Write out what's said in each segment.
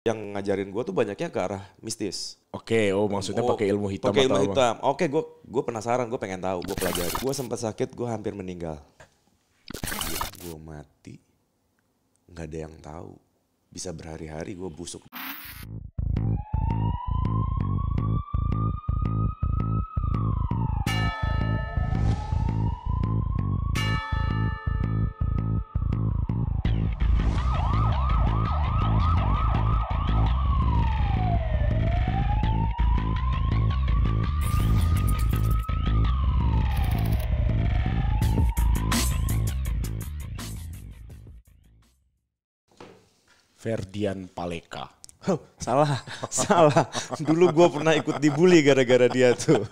Yang ngajarin gue tuh banyaknya ke arah mistis. Oke, maksudnya pakai ilmu hitam pakai atau ilmu apa? hitam. Oke, gue penasaran, gue pengen tahu, gue pelajari. Gue sempat sakit, gue hampir meninggal. Gue mati, nggak ada yang tahu. Bisa berhari-hari gue busuk. Ferdian Paleka. Salah. Dulu gue pernah ikut dibully gara-gara dia tuh.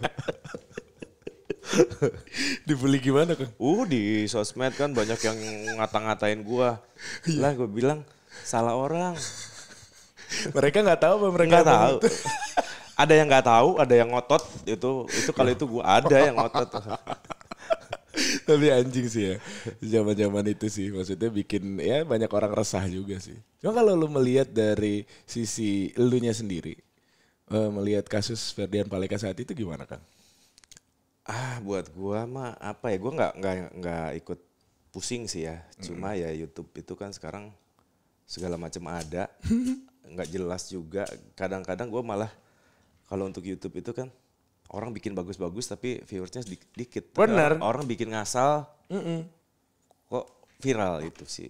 Dibully gimana kan? Di sosmed kan banyak yang ngata-ngatain gue. Lah gue bilang salah orang. Mereka nggak tahu apa mereka Nggak tahu. Ada yang nggak tahu, ada yang ngotot. Itu kalau itu gue ada yang ngotot. Tapi anjing sih ya, zaman-zaman itu sih maksudnya bikin ya banyak orang resah juga sih. Cuma kalau lu melihat dari sisi elunya sendiri, melihat kasus Ferdian Paleka saat itu gimana Kang? Buat gue mah apa ya, gue nggak ikut pusing sih ya. Cuma ya YouTube itu kan sekarang segala macam ada, nggak jelas juga. Kadang-kadang gue malah kalau untuk YouTube itu kan orang bikin bagus-bagus tapi viewersnya dikit. Bener. Orang bikin ngasal, kok viral itu sih.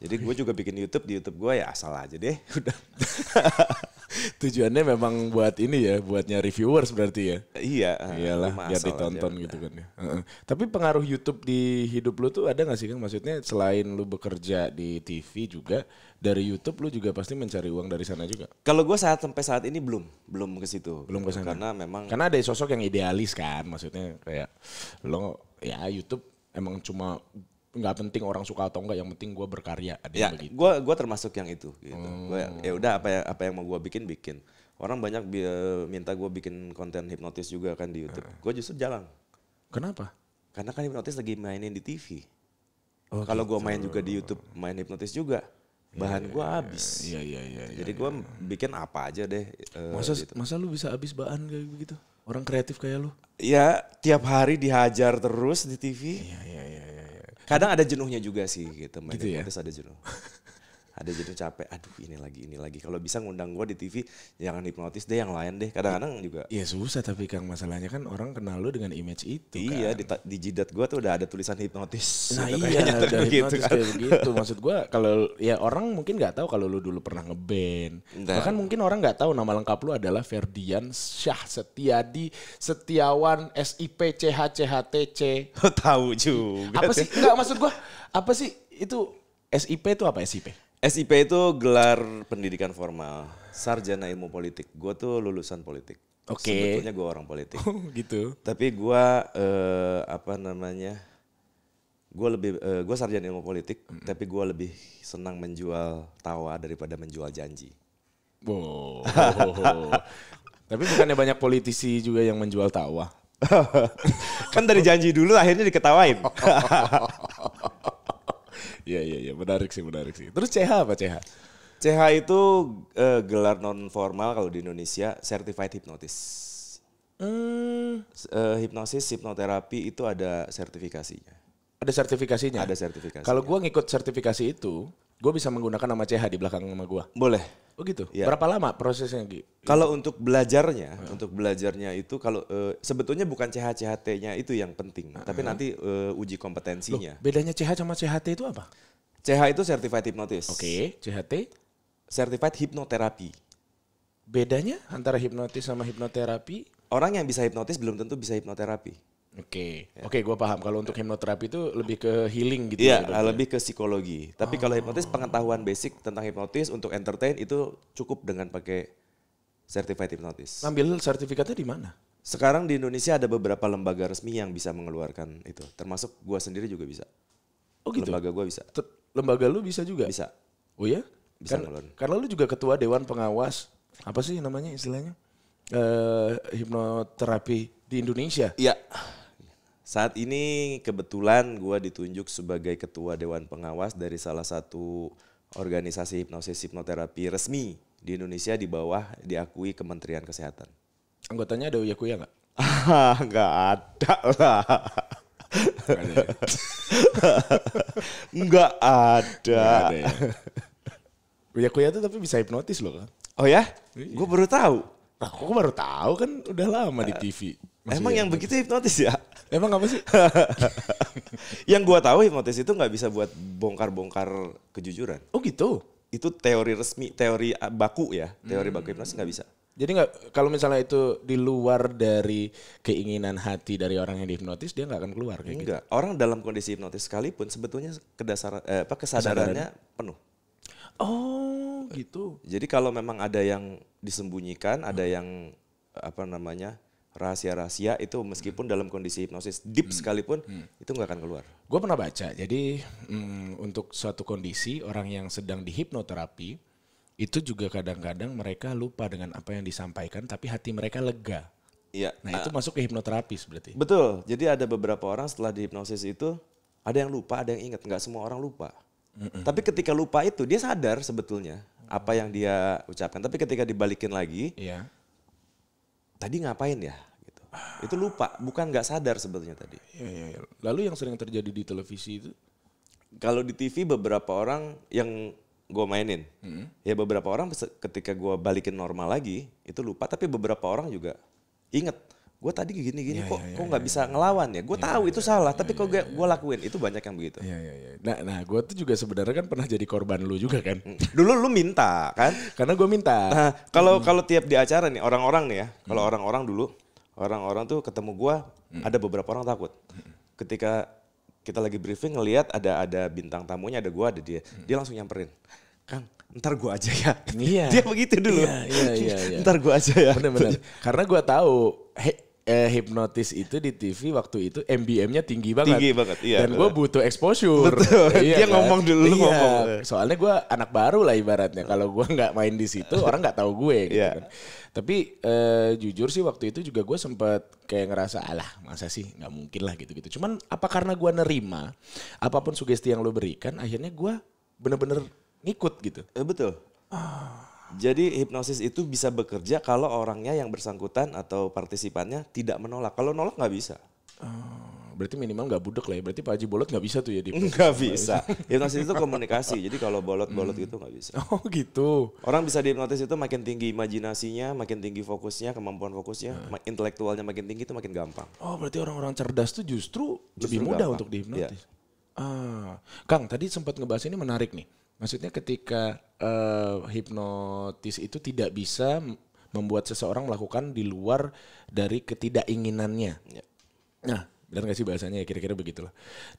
Jadi gue juga bikin YouTube, di YouTube gue ya asal aja deh. Udah. Tujuannya memang buat ini ya, buat nyari viewers berarti ya. Iya. Iyalah, biar ditonton aja, gitu kan ya. Tapi pengaruh YouTube di hidup lu tuh ada gak sih Kang? Maksudnya selain lu bekerja di TV juga, dari YouTube lu juga pasti mencari uang dari sana juga. Kalau gue sampai saat ini belum ke situ. Belum ke sana. Karena ada sosok yang idealis kan, maksudnya kayak lo ya YouTube emang cuma nggak penting orang suka atau enggak, yang penting gue berkarya. Ya, gue termasuk yang itu. Gitu. Ya udah apa yang mau gue bikin. Orang banyak minta gue bikin konten hipnotis juga kan di YouTube. Gue justru jarang. Kenapa? Karena kan hipnotis lagi mainin di TV. Kalau gue main juga di YouTube, main hipnotis juga, bahan gue habis. Iya. Jadi gue bikin apa aja deh. Masa lu bisa habis bahan kayak begitu? Orang kreatif kayak lu? Ya tiap hari dihajar terus di TV. Iya. Kadang ada jenuhnya juga sih gitu. Main gitu hipnotis ada jenuh. Ada jenuh capek, aduh ini lagi. Kalau bisa ngundang gue di TV, jangan hipnotis deh, yang lain deh. Kadang-kadang juga. Iya susah tapi Kang, masalahnya kan orang kenal lu dengan image itu iya, kan. di jidat gue tuh udah ada tulisan hipnotis. Nah iya, ada hipnotis kan. kayak begitu. Maksud gue kalau ya orang mungkin gak tahu kalau lu dulu pernah ngeband. Bahkan mungkin orang gak tahu nama lengkap lu adalah Ferdian Syah Setiadi Setiawan SIP CHCHTC. Tahu juga. Apa sih? Enggak, maksud gue apa sih itu SIP itu apa SIP? SIP itu gelar pendidikan formal, sarjana ilmu politik. Gue tuh lulusan politik. Oke. Sebetulnya gue orang politik. Gitu. Tapi gue gue sarjana ilmu politik. Tapi gue lebih senang menjual tawa daripada menjual janji. Wow. Tapi bukannya banyak politisi juga yang menjual tawa? Kan dari janji dulu akhirnya diketawain. Iya, menarik sih. Terus CH apa CH? CH itu gelar non formal kalau di Indonesia, Certified Hypnotist. Hipnosis, hipnoterapi itu ada sertifikasinya. Ada sertifikasinya? Ada sertifikasinya. Kalau gue ngikut sertifikasi itu, gue bisa menggunakan nama CH di belakang nama gue? Boleh. Oh gitu? Ya. Berapa lama prosesnya? Kalau untuk belajarnya itu kalau sebetulnya bukan CH-CHT-nya itu yang penting. Tapi nanti uji kompetensinya. Loh, bedanya CH sama CHT itu apa? CH itu Certified Hypnotist. Oke, CHT? Certified Hypnotherapy. Bedanya antara hipnotis sama hipnoterapi? Orang yang bisa hipnotis belum tentu bisa hipnoterapi. Oke, gue paham. Kalau untuk hipnoterapi itu lebih ke healing gitu. Iya, lebih ke psikologi. Tapi kalau hipnotis, pengetahuan basic tentang hipnotis untuk entertain itu cukup dengan pakai certified hypnotist. Ngambil sertifikatnya di mana? Sekarang di Indonesia ada beberapa lembaga resmi yang bisa mengeluarkan itu. Termasuk gua sendiri juga bisa. Oh gitu? Lembaga gua bisa. Lembaga lu bisa juga? Bisa. Oh ya? Bisa karena lu juga ketua Dewan Pengawas, apa sih namanya istilahnya? Hipnoterapi di Indonesia? Iya. Saat ini kebetulan gue ditunjuk sebagai ketua Dewan Pengawas dari salah satu organisasi hipnosis hipnoterapi resmi di Indonesia di bawah diakui Kementerian Kesehatan. Anggotanya ada Uya Kuya nggak? Nggak ada lah. Nggak ada. Nggak ada ya. Uya Kuya tuh tapi bisa hipnotis loh kan? Oh ya? Iya. Gue baru tahu. Aku baru tahu kan udah lama di TV. Emang yang begitu hipnotis ya? Emang apa sih? Yang gua tahu hipnotis itu nggak bisa buat bongkar-bongkar kejujuran. Oh gitu. Itu teori resmi, teori baku ya. Teori baku hipnotis nggak bisa. Jadi nggak, kalau misalnya itu di luar dari keinginan hati dari orang yang dihipnotis, dia nggak akan keluar kayak gitu. Enggak. Orang dalam kondisi hipnotis sekalipun sebetulnya kesadarannya penuh. Oh gitu. Jadi kalau memang ada yang disembunyikan, ada yang rahasia-rahasia itu meskipun dalam kondisi hipnosis deep sekalipun itu nggak akan keluar. Gue pernah baca, jadi untuk suatu kondisi orang yang sedang dihipnoterapi itu juga kadang-kadang mereka lupa dengan apa yang disampaikan tapi hati mereka lega. Iya. Nah itu masuk ke hipnoterapis berarti. Betul. Jadi ada beberapa orang setelah dihipnosis itu ada yang lupa, ada yang ingat. Nggak semua orang lupa. Tapi ketika lupa itu dia sadar sebetulnya apa yang dia ucapkan. Tapi ketika dibalikin lagi, Iya. tadi ngapain ya? Gitu. Itu lupa, bukan nggak sadar sebetulnya tadi. Iya. Lalu yang sering terjadi di televisi itu? Kalau di TV beberapa orang yang gue mainin, ya beberapa orang ketika gue balikin normal lagi itu lupa. Tapi beberapa orang juga inget. Gue tadi gini-gini kok nggak bisa ngelawan ya. Gue tahu itu salah, tapi kok gue lakuin. Itu banyak yang begitu. Iya. Nah gue tuh juga sebenarnya kan pernah jadi korban lu juga kan. Dulu lu minta kan? Karena gue minta. Nah, kalau tiap di acara nih orang-orang nih ya, kalau orang-orang dulu, orang-orang tuh ketemu gua ada beberapa orang takut. Ketika kita lagi briefing ngelihat ada bintang tamunya, ada gua, ada dia langsung nyamperin. Kang, ntar gua aja ya. Iya. Dia begitu dulu. Iya. Ntar gua aja ya. Benar-benar. Karena gue tahu hipnotis itu di TV waktu itu MBM-nya tinggi banget. Tinggi banget, iya. Dan gue butuh exposure. Betul. Iya, Dia ngomong dulu, lu ngomong. Soalnya gue anak baru lah ibaratnya. Kalau gue nggak main di situ, orang nggak tahu gue. Gitu Iya. kan. Tapi jujur sih waktu itu juga gue sempet kayak ngerasa, alah masa sih nggak mungkin lah gitu-gitu. Cuman apa karena gue nerima apapun sugesti yang lo berikan, akhirnya gue bener-bener ngikut gitu. Betul. Jadi hipnosis itu bisa bekerja kalau orangnya yang bersangkutan atau partisipannya tidak menolak. Kalau nolak nggak bisa. Berarti minimal nggak budek lah ya. Berarti Pak Haji Bolot nggak bisa tuh ya di Nggak bisa. Hipnosis itu komunikasi. Jadi kalau bolot-bolot gitu nggak bisa. Oh gitu. Orang bisa dihipnotis itu makin tinggi imajinasinya, makin tinggi fokusnya, kemampuan fokusnya, intelektualnya makin tinggi itu makin gampang. Oh berarti orang-orang cerdas tuh justru lebih mudah gampang. untuk dihipnotis. Iya. Kang tadi sempat ngebahas ini menarik nih. Maksudnya ketika hipnotis itu tidak bisa membuat seseorang melakukan di luar dari ketidakinginannya. Ya. Nah benar gak sih bahasanya ya kira-kira begitulah.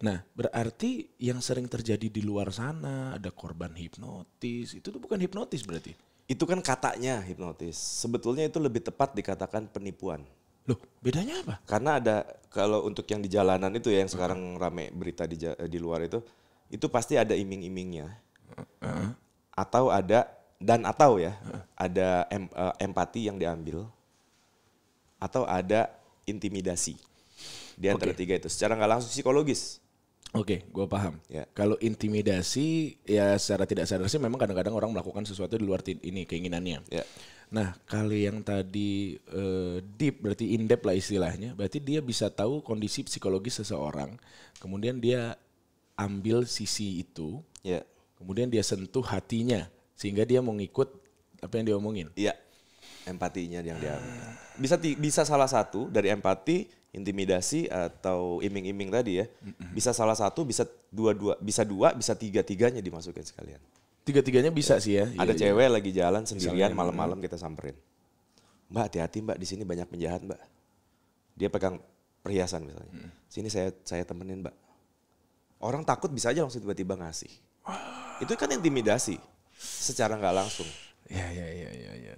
Nah berarti yang sering terjadi di luar sana ada korban hipnotis. Itu tuh bukan hipnotis berarti. Itu kan katanya hipnotis. Sebetulnya itu lebih tepat dikatakan penipuan. Loh bedanya apa? Karena ada kalau untuk yang di jalanan itu ya yang sekarang rame berita di luar itu pasti ada iming-imingnya. Atau ada ada empati yang diambil atau ada intimidasi di antara tiga itu secara nggak langsung psikologis. Oke, gue paham. Ya. Kalau intimidasi ya secara tidak sadar sih memang kadang-kadang orang melakukan sesuatu di luar ini keinginannya. Ya. Nah, kali yang tadi deep berarti in depth lah istilahnya, berarti dia bisa tahu kondisi psikologis seseorang, kemudian dia ambil sisi itu, Ya. kemudian dia sentuh hatinya sehingga dia mau ngikut apa yang dia omongin. Iya. Empatinya yang diambil. Bisa salah satu dari empati, intimidasi atau iming-iming tadi ya. Bisa salah satu, bisa dua, bisa tiga-tiganya dimasukin sekalian. Tiga-tiganya bisa sih ya. Ada Iya, cewek lagi jalan sendirian Misalnya, malam-malam kita samperin. Mbak hati-hati mbak, di sini banyak penjahat mbak. Dia pegang perhiasan misalnya. Sini saya temenin mbak. Orang takut bisa aja langsung tiba-tiba ngasih. Itu kan intimidasi secara nggak langsung. Ya.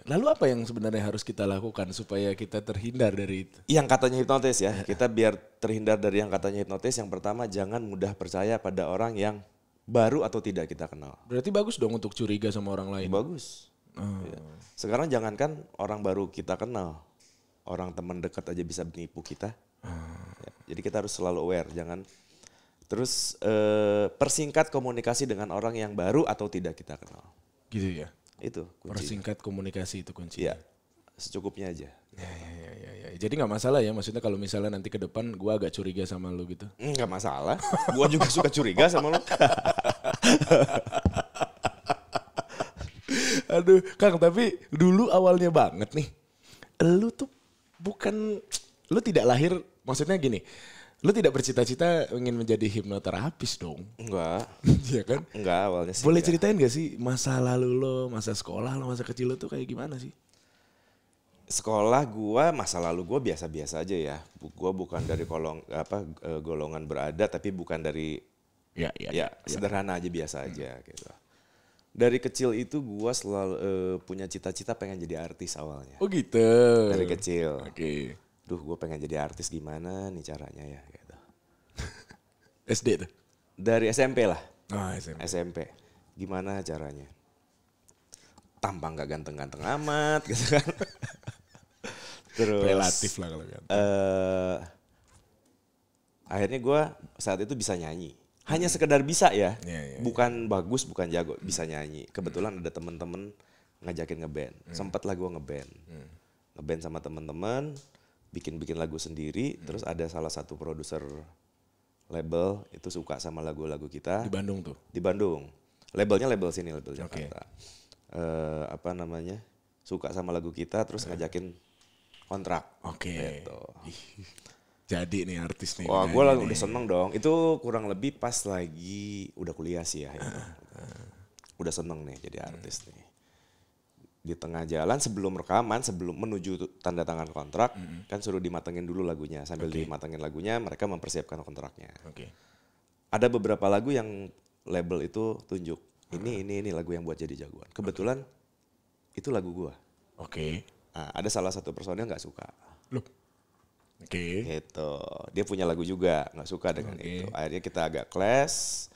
Lalu apa yang sebenarnya harus kita lakukan supaya kita terhindar dari itu? Yang katanya hipnotis ya, kita biar terhindar dari yang katanya hipnotis, yang pertama jangan mudah percaya pada orang yang baru atau tidak kita kenal. Berarti bagus dong untuk curiga sama orang lain. Bagus. Ya. Sekarang jangankan orang baru kita kenal, orang teman dekat aja bisa menipu kita. Ya. Jadi kita harus selalu aware, Terus persingkat komunikasi dengan orang yang baru atau tidak kita kenal. Gitu ya. Itu kunci. Persingkat komunikasi itu kunci. Iya, secukupnya aja. Ya. Jadi nggak masalah ya, maksudnya kalau misalnya nanti ke depan gue agak curiga sama lu gitu. Nggak masalah. Gua juga suka curiga sama lu. Aduh, Kang, tapi dulu awalnya banget nih, lu tuh lu tidak lahir, maksudnya gini, lu tidak bercita-cita ingin menjadi hipnoterapis dong? Enggak. Iya kan? Enggak awalnya sih. Boleh enggak. ceritain gak sih masa lalu lo, masa sekolah lo, masa kecil lo tuh kayak gimana sih? Sekolah masa lalu gua biasa-biasa aja ya. Gua bukan dari golongan berada, tapi bukan dari Ya. sederhana aja, biasa aja gitu. Dari kecil itu gua selalu punya cita-cita pengen jadi artis awalnya. Oh gitu. Dari kecil. Oke. Duh, gue pengen jadi artis, gimana nih caranya ya gitu. SD tuh? Dari SMP lah. Oh SMP. SMP. Gimana caranya? Tampang gak ganteng-ganteng amat gitu kan. Terus Relatif lah kalau kan. Akhirnya gue saat itu bisa nyanyi. Hanya sekedar bisa ya. Iya. Bukan bagus, bukan jago, bisa nyanyi. Kebetulan ada temen-temen ngajakin ngeband. Sempet lah gue ngeband. Ngeband sama temen-temen, bikin lagu sendiri. Terus ada salah satu produser label itu suka sama lagu-lagu kita. Di Bandung tuh? Di Bandung. Labelnya label sini, label Oke. Jakarta. Suka sama lagu kita, terus ngajakin kontrak. Oke. Gitu. Jadi nih artis nih. Wah, gue penyanyi udah nih. seneng dong. Itu kurang lebih pas lagi udah kuliah sih ya. Udah seneng nih jadi artis nih. Di tengah jalan sebelum rekaman, sebelum menuju tanda tangan kontrak, kan suruh dimatengin dulu lagunya. Sambil dimatengin lagunya, mereka mempersiapkan kontraknya. Oke. Ada beberapa lagu yang label itu tunjuk. Ini lagu yang buat jadi jagoan. Kebetulan itu lagu gua. Oke. Nah, ada salah satu personil nggak suka. Loh. Oke. Gitu. Dia punya lagu juga, nggak suka dengan Oke. itu. Akhirnya kita agak clash.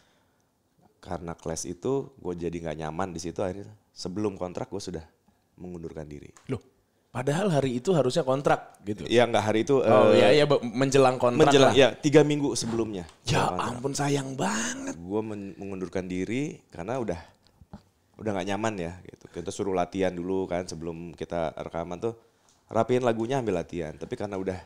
Karena clash itu, gue jadi nggak nyaman di situ. Akhirnya sebelum kontrak gue sudah mengundurkan diri. Loh. Padahal hari itu harusnya kontrak gitu. Ya nggak hari itu. Oh iya menjelang kontrak menjelang lah. ya 3 minggu sebelumnya. Ya ampun sayang banget. Gue mengundurkan diri karena udah nggak nyaman ya. Gitu. Kita suruh latihan dulu kan sebelum kita rekaman tuh. Rapiin lagunya, ambil latihan. Tapi karena udah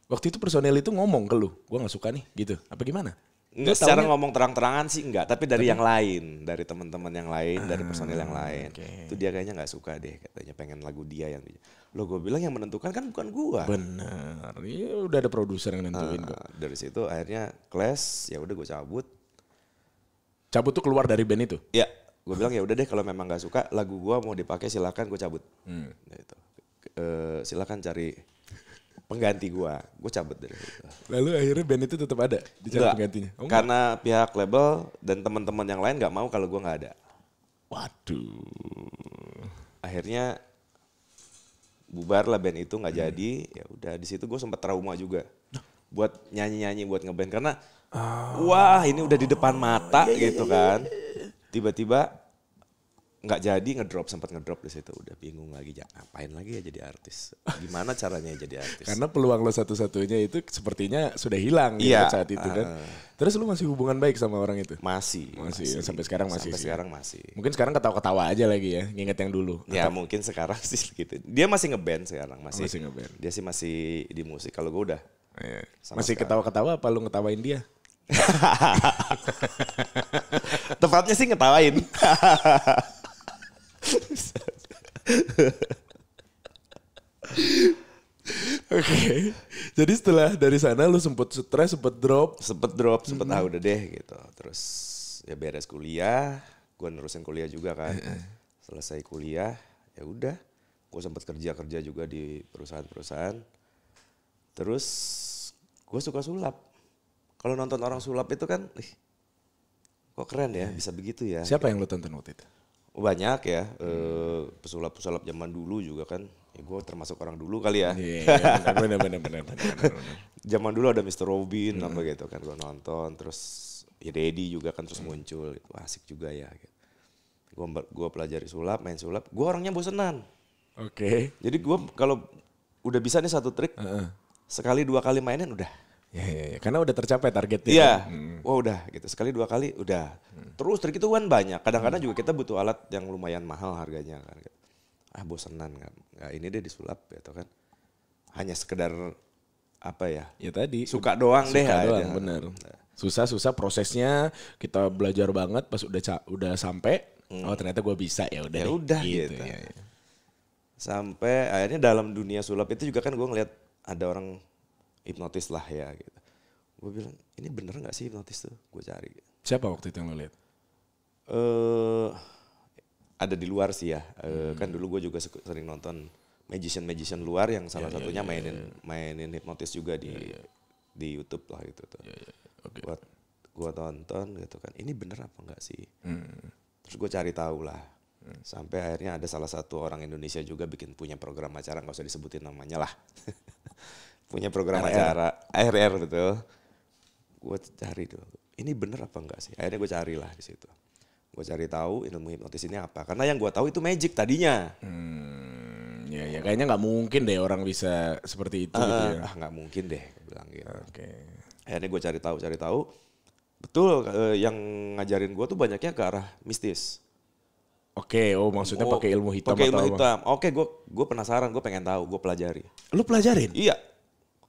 Waktu itu personel itu ngomong ke lu, gua gak suka nih gitu. Apa gimana? Enggak Lu secara taunya- ngomong terang-terangan sih enggak, tapi dari yang lain, dari teman-teman yang lain, dari personil yang lain. oke. Itu dia kayaknya nggak suka deh, katanya pengen lagu dia yang lo gue bilang yang menentukan kan bukan gua. Bener, ya udah ada produser yang nentuin kok. Dari situ akhirnya clash, ya udah gue cabut. Cabut tuh keluar dari band itu? Ya, gue bilang ya udah deh kalau memang nggak suka lagu gua mau dipakai silakan gue cabut. Gitu. Silakan cari pengganti gue cabut dari situ. Lalu akhirnya band itu tetap ada di cara Enggak, penggantinya? Oh, enggak. karena pihak label dan teman-teman yang lain nggak mau kalau gue nggak ada. Waduh. Akhirnya bubar lah band itu, nggak jadi. Ya udah di situ gue sempat trauma juga buat nyanyi buat ngeband karena wah ini udah di depan mata gitu kan. Tiba-tiba nggak jadi, sempat ngedrop di situ. Udah bingung lagi, ngapain lagi ya jadi artis? Gimana caranya jadi artis? Karena peluang lo satu-satunya itu sepertinya sudah hilang Iya, gitu saat itu kan. Terus lu masih hubungan baik sama orang itu? Masih, ya, sampai sekarang masih sampai sih. sekarang masih. Mungkin sekarang ketawa-ketawa aja lagi ya, nginget yang dulu. Ya mungkin sekarang sih gitu. Dia masih ngeband sekarang, masih ngeband. Dia sih masih di musik. Kalau gue udah Iya. Sama Masih sekarang. ketawa-ketawa apa lu ngetawain dia? tepatnya sih ngetawain. Oke. Jadi setelah dari sana lu sempet stres, sempet drop. Sempet drop, sempet udah deh gitu. Terus ya beres kuliah, gue nerusin kuliah juga kan. Selesai kuliah, ya udah, gue sempet kerja juga di perusahaan-perusahaan. Terus gue suka sulap. Kalau nonton orang sulap itu kan, kok keren ya, bisa begitu ya. Siapa yang lu tonton waktu itu? Banyak ya, pesulap-pesulap zaman dulu juga kan. Ya gue termasuk orang dulu kali ya. Iya, benar. Zaman dulu ada Mr. Robin apa gitu kan, gue nonton. Terus ya Dedi juga kan terus muncul gitu. Asik juga ya gitu. Gue pelajari sulap, main sulap. Gue orangnya bosenan. Oke. Jadi gue kalau udah bisa nih satu trik, sekali 2 kali mainin udah Ya. Karena udah tercapai targetnya. Iya, Kan? wah udah gitu. Sekali 2 kali udah. Terus trik itu kan banyak. Kadang-kadang juga kita butuh alat yang lumayan mahal harganya kan. Bosenan kan. Nggak, ini deh disulap gitu kan. Hanya sekedar apa ya? Ya tadi. Suka doang deh. Suka doang, aja. bener. Susah prosesnya, kita belajar banget pas udah sampai, oh ternyata gue bisa, ya udah. Ya deh. udah gitu. gitu. Ya. Sampai akhirnya dalam dunia sulap itu juga kan gue ngeliat ada orang hipnotis lah ya gitu. Gue bilang, ini bener gak sih hipnotis tuh? Gue cari. Siapa waktu itu yang lo lihat? Ada di luar sih ya. Kan dulu gue juga sering nonton magician luar yang salah satunya mainin hipnotis juga di YouTube lah gitu tuh. Okay. Gua tonton gitu kan. Ini bener apa enggak sih? Terus gue cari tahu lah. Sampai akhirnya ada salah satu orang Indonesia juga punya program acara, nggak usah disebutin namanya lah. Punya program acara RR betul. Gue cari dulu. Ini bener apa enggak sih? Akhirnya gue carilah di situ. Gue cari tahu ilmu hipnotis ini apa. Karena yang gue tahu itu magic tadinya. Ya kayaknya nggak mungkin deh orang bisa seperti itu gitu ya. Nggak mungkin deh, gue bilang gitu. Okay. Akhirnya gue cari tahu. Betul, yang ngajarin gue tuh banyaknya ke arah mistis. Oke, maksudnya pakai ilmu hitam pakai ilmu atau hitam. Oke, gue penasaran, gue pengen tahu, gue pelajari. Lu pelajarin? Iya.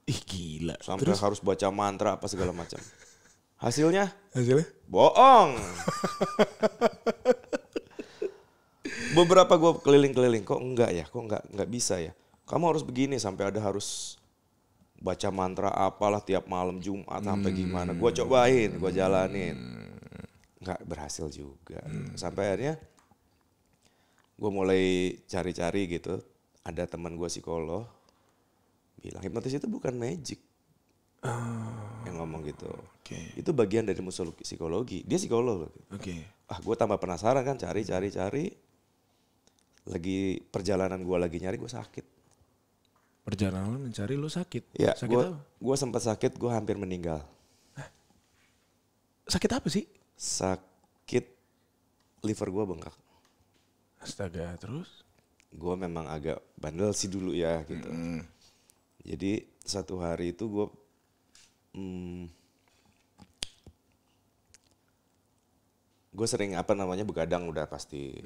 Ih gila. Sampai harus baca mantra apa segala macam. Hasilnya? Bohong. Beberapa gue keliling-keliling, kok nggak bisa ya. Kamu harus begini, sampai harus baca mantra apalah tiap malam Jumat sampai gimana. Gue cobain, gue jalanin. Nggak berhasil juga. Sampai akhirnya gue mulai cari-cari gitu. Ada teman gue psikolog bilang hipnotis itu bukan magic. Yang ngomong gitu. Okay. Itu bagian dari musuh psikologi. Dia psikolog. Oke. Gue tambah penasaran kan, cari. Lagi perjalanan gue lagi nyari, gue sakit. Perjalanan mencari lu sakit? Ya, sakit apa? Gue sempat sakit, gue hampir meninggal. Sakit apa sih? Sakit liver gue bengkak. Astaga, terus? Gue memang agak bandel sih dulu ya gitu. Jadi satu hari itu gue sering begadang udah pasti.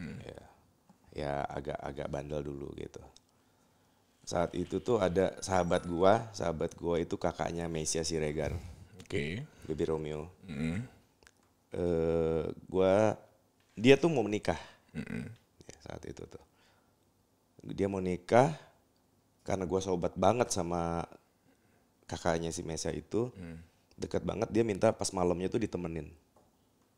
Ya agak bandel dulu gitu. Saat itu tuh ada sahabat gua itu kakaknya Meisya Siregar. Oke. Baby Romeo. Dia tuh mau menikah. Ya, saat itu tuh. Dia mau nikah karena gua sobat banget sama kakaknya si Meisya itu. Dekat banget, dia minta pas malamnya tuh ditemenin.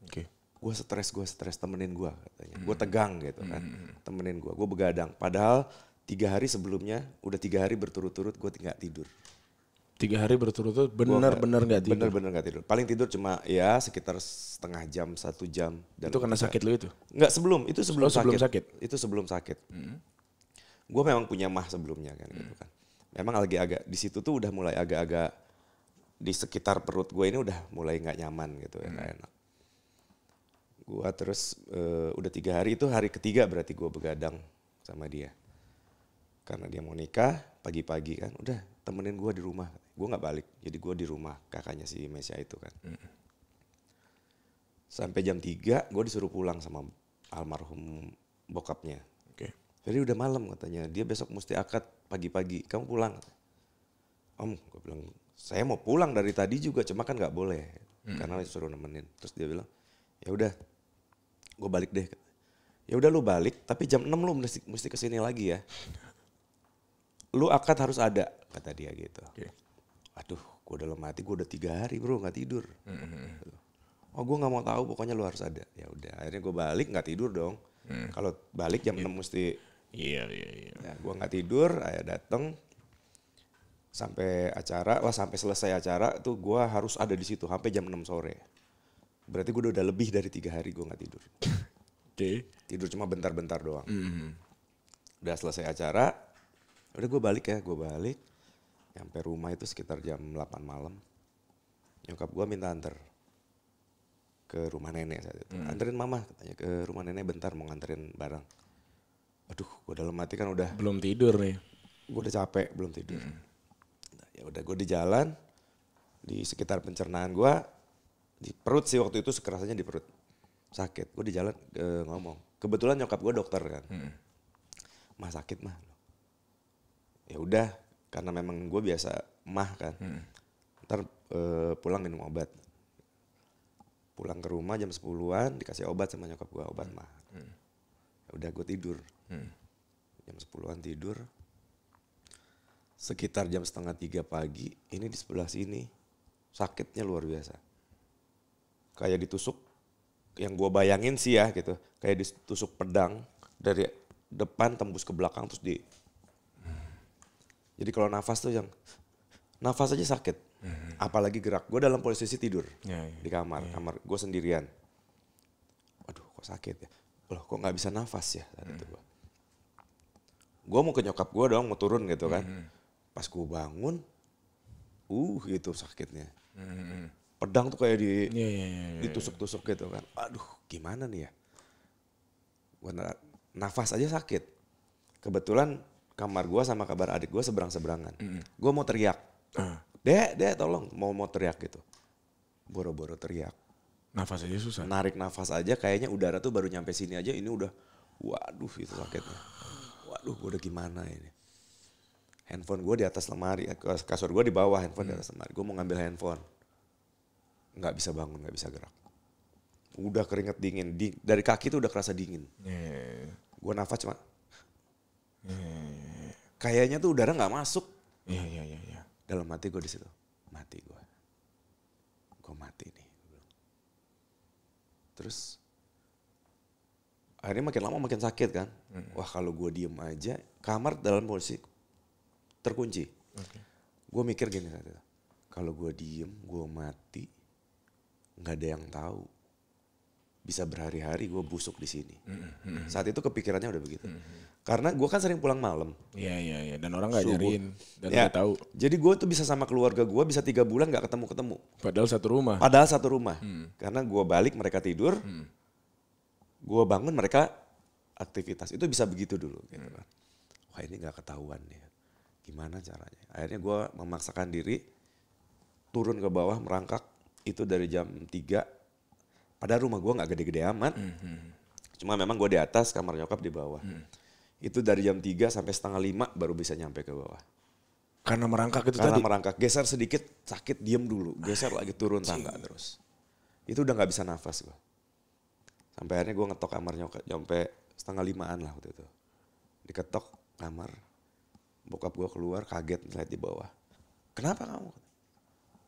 Oke. Gue stres, temenin gue katanya. Gue tegang gitu kan, temenin gue begadang. Padahal 3 hari sebelumnya, udah 3 hari berturut-turut gue nggak tidur. 3 hari berturut-turut bener-bener nggak tidur? Bener-bener nggak tidur. Paling tidur cuma ya sekitar setengah jam, 1 jam. Dan itu karena sakit lu itu? Nggak, itu sebelum sakit. Itu sebelum sakit. Gue memang punya mah sebelumnya kan gitu kan. Memang lagi agak, di situ tuh udah mulai agak-agak, di sekitar perut gue ini udah mulai nggak nyaman gitu ya, nggak enak. Gua terus udah 3 hari, itu hari ketiga berarti gue begadang sama dia. Karena dia mau nikah pagi-pagi kan, udah temenin gue di rumah. Gue gak balik, jadi gue di rumah kakaknya si Meisya itu kan. Sampai jam 3 gue disuruh pulang sama almarhum bokapnya. Oke. Jadi udah malam katanya, dia besok mesti akad pagi-pagi, kamu pulang. Om, gue bilang, saya mau pulang dari tadi juga, cuma kan gak boleh. Karena disuruh nemenin. Terus dia bilang, ya udah, gue balik deh. Ya udah lu balik, tapi jam 6 lu mesti kesini lagi ya. Lu akad harus ada, kata dia gitu. Okay. Aduh, gue dalam hati, gue udah 3 hari bro gak tidur. Oh gue gak mau tahu, pokoknya lu harus ada. Ya udah, akhirnya gue balik gak tidur dong. Kalau balik jam 6 mesti. Iya. Ya, gue gak tidur, ayah dateng. Sampai selesai acara tuh gue harus ada di situ sampai jam 6 sore. Berarti gue udah lebih dari 3 hari gue gak tidur. Oke. Tidur cuma bentar-bentar doang. Udah selesai acara, udah gue balik. Nyampe rumah itu sekitar jam 8 malam. Nyokap gue minta anter ke rumah nenek saat itu. Anterin mama katanya ke rumah nenek bentar, mau nganterin barang. Aduh, gue dalam hati kan udah. Belum tidur nih. Gue udah capek, belum tidur. Nah, ya udah gue di jalan. di sekitar pencernaan gue, di perut sih waktu itu kerasanya di perut. Sakit, gue di jalan ngomong. Kebetulan nyokap gue dokter kan. Mah sakit mah. Ya udah, karena memang gue biasa mah kan. Ntar pulang minum obat. Pulang ke rumah jam 10-an dikasih obat sama nyokap gue, obat mah. Ya udah gue tidur. Jam 10-an tidur. Sekitar jam 2:30 pagi, ini di sebelah sini sakitnya luar biasa. Kayak ditusuk, yang gue bayangin sih ya gitu. Kayak ditusuk pedang dari depan tembus ke belakang terus di. Jadi kalau nafas tuh nafas aja sakit. Apalagi gerak. Gue dalam posisi tidur di kamar. Kamar gue sendirian. Waduh kok sakit ya. Loh kok gak bisa nafas ya saat itu gue. Gue mau ke nyokap gue dong, mau turun gitu kan. Pas gue bangun, gitu sakitnya. Pedang tuh kayak ditusuk-tusuk gitu kan. Aduh gimana nih ya. Gua nafas aja sakit. Kebetulan kamar gue sama kamar adik gue seberang-seberangan. Gue mau teriak. Dek tolong mau teriak gitu. Boro-boro teriak. Nafas aja susah. Narik nafas aja kayaknya udara tuh baru nyampe sini aja ini udah. Waduh itu sakitnya. Waduh gue udah gimana ini. Handphone gue di atas lemari, kasur gue di bawah, handphone di atas lemari. Gue mau ngambil handphone. Nggak bisa bangun, nggak bisa gerak. Udah keringet dingin, dari kaki tuh udah kerasa dingin. Gue nafas cuma, kayaknya tuh udara nggak masuk. Dalam hati gue di situ, mati gue mati nih. Terus akhirnya makin lama makin sakit kan. Wah kalau gue diem aja, kamar dalam posisi terkunci. Gue mikir gini saat itu, kalau gue diem, gue mati, nggak ada yang tahu. Bisa berhari-hari gue busuk di sini. Saat itu kepikirannya udah begitu. Karena gue kan sering pulang malam. Iya. Dan orang nggak nyariin dan ya, nggak tahu. Jadi gue tuh bisa sama keluarga gue bisa 3 bulan nggak ketemu. Padahal satu rumah. Karena gue balik mereka tidur, gue bangun mereka aktivitas. Itu bisa begitu dulu. Gitu kan. Wah ini nggak ketahuan nih. Gimana caranya? Akhirnya gue memaksakan diri turun ke bawah merangkak. Itu dari jam 3. Padahal rumah gue nggak gede-gede amat. Cuma memang gue di atas, kamar nyokap di bawah. Itu dari jam 3 sampai 4:30 baru bisa nyampe ke bawah. Karena merangkak itu Karena tadi? merangkak, geser sedikit sakit diem dulu. Geser lagi turun tangga terus. Itu udah gak bisa nafas gue. Sampai akhirnya gue ngetok kamar nyokap, sampai 4:30-an lah waktu itu. Diketok kamar, bokap gue keluar kaget lihat di bawah. Kenapa kamu?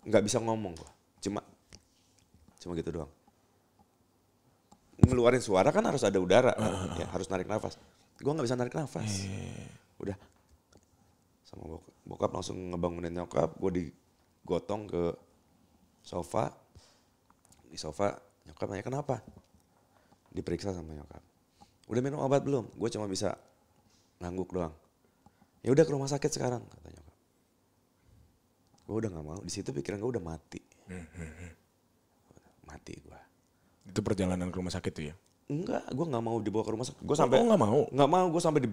Gak bisa ngomong gue, cuma gitu doang. Ngeluarin suara kan harus ada udara, ya, harus narik nafas. Gue gak bisa narik nafas. Udah. Sama bokap langsung ngebangunin nyokap, gue digotong ke sofa. Di sofa nyokap nanya kenapa? Diperiksa sama nyokap. Udah minum obat belum? Gue cuma bisa ngangguk doang. Ya udah ke rumah sakit sekarang kata nyokap. Gue udah gak mau, di situ pikiran gue udah mati. Mati gue. Itu perjalanan ke rumah sakit tuh ya? Enggak, gue gak mau dibawa ke rumah sakit. Gue sampai gak mau? Gak mau, gue sampai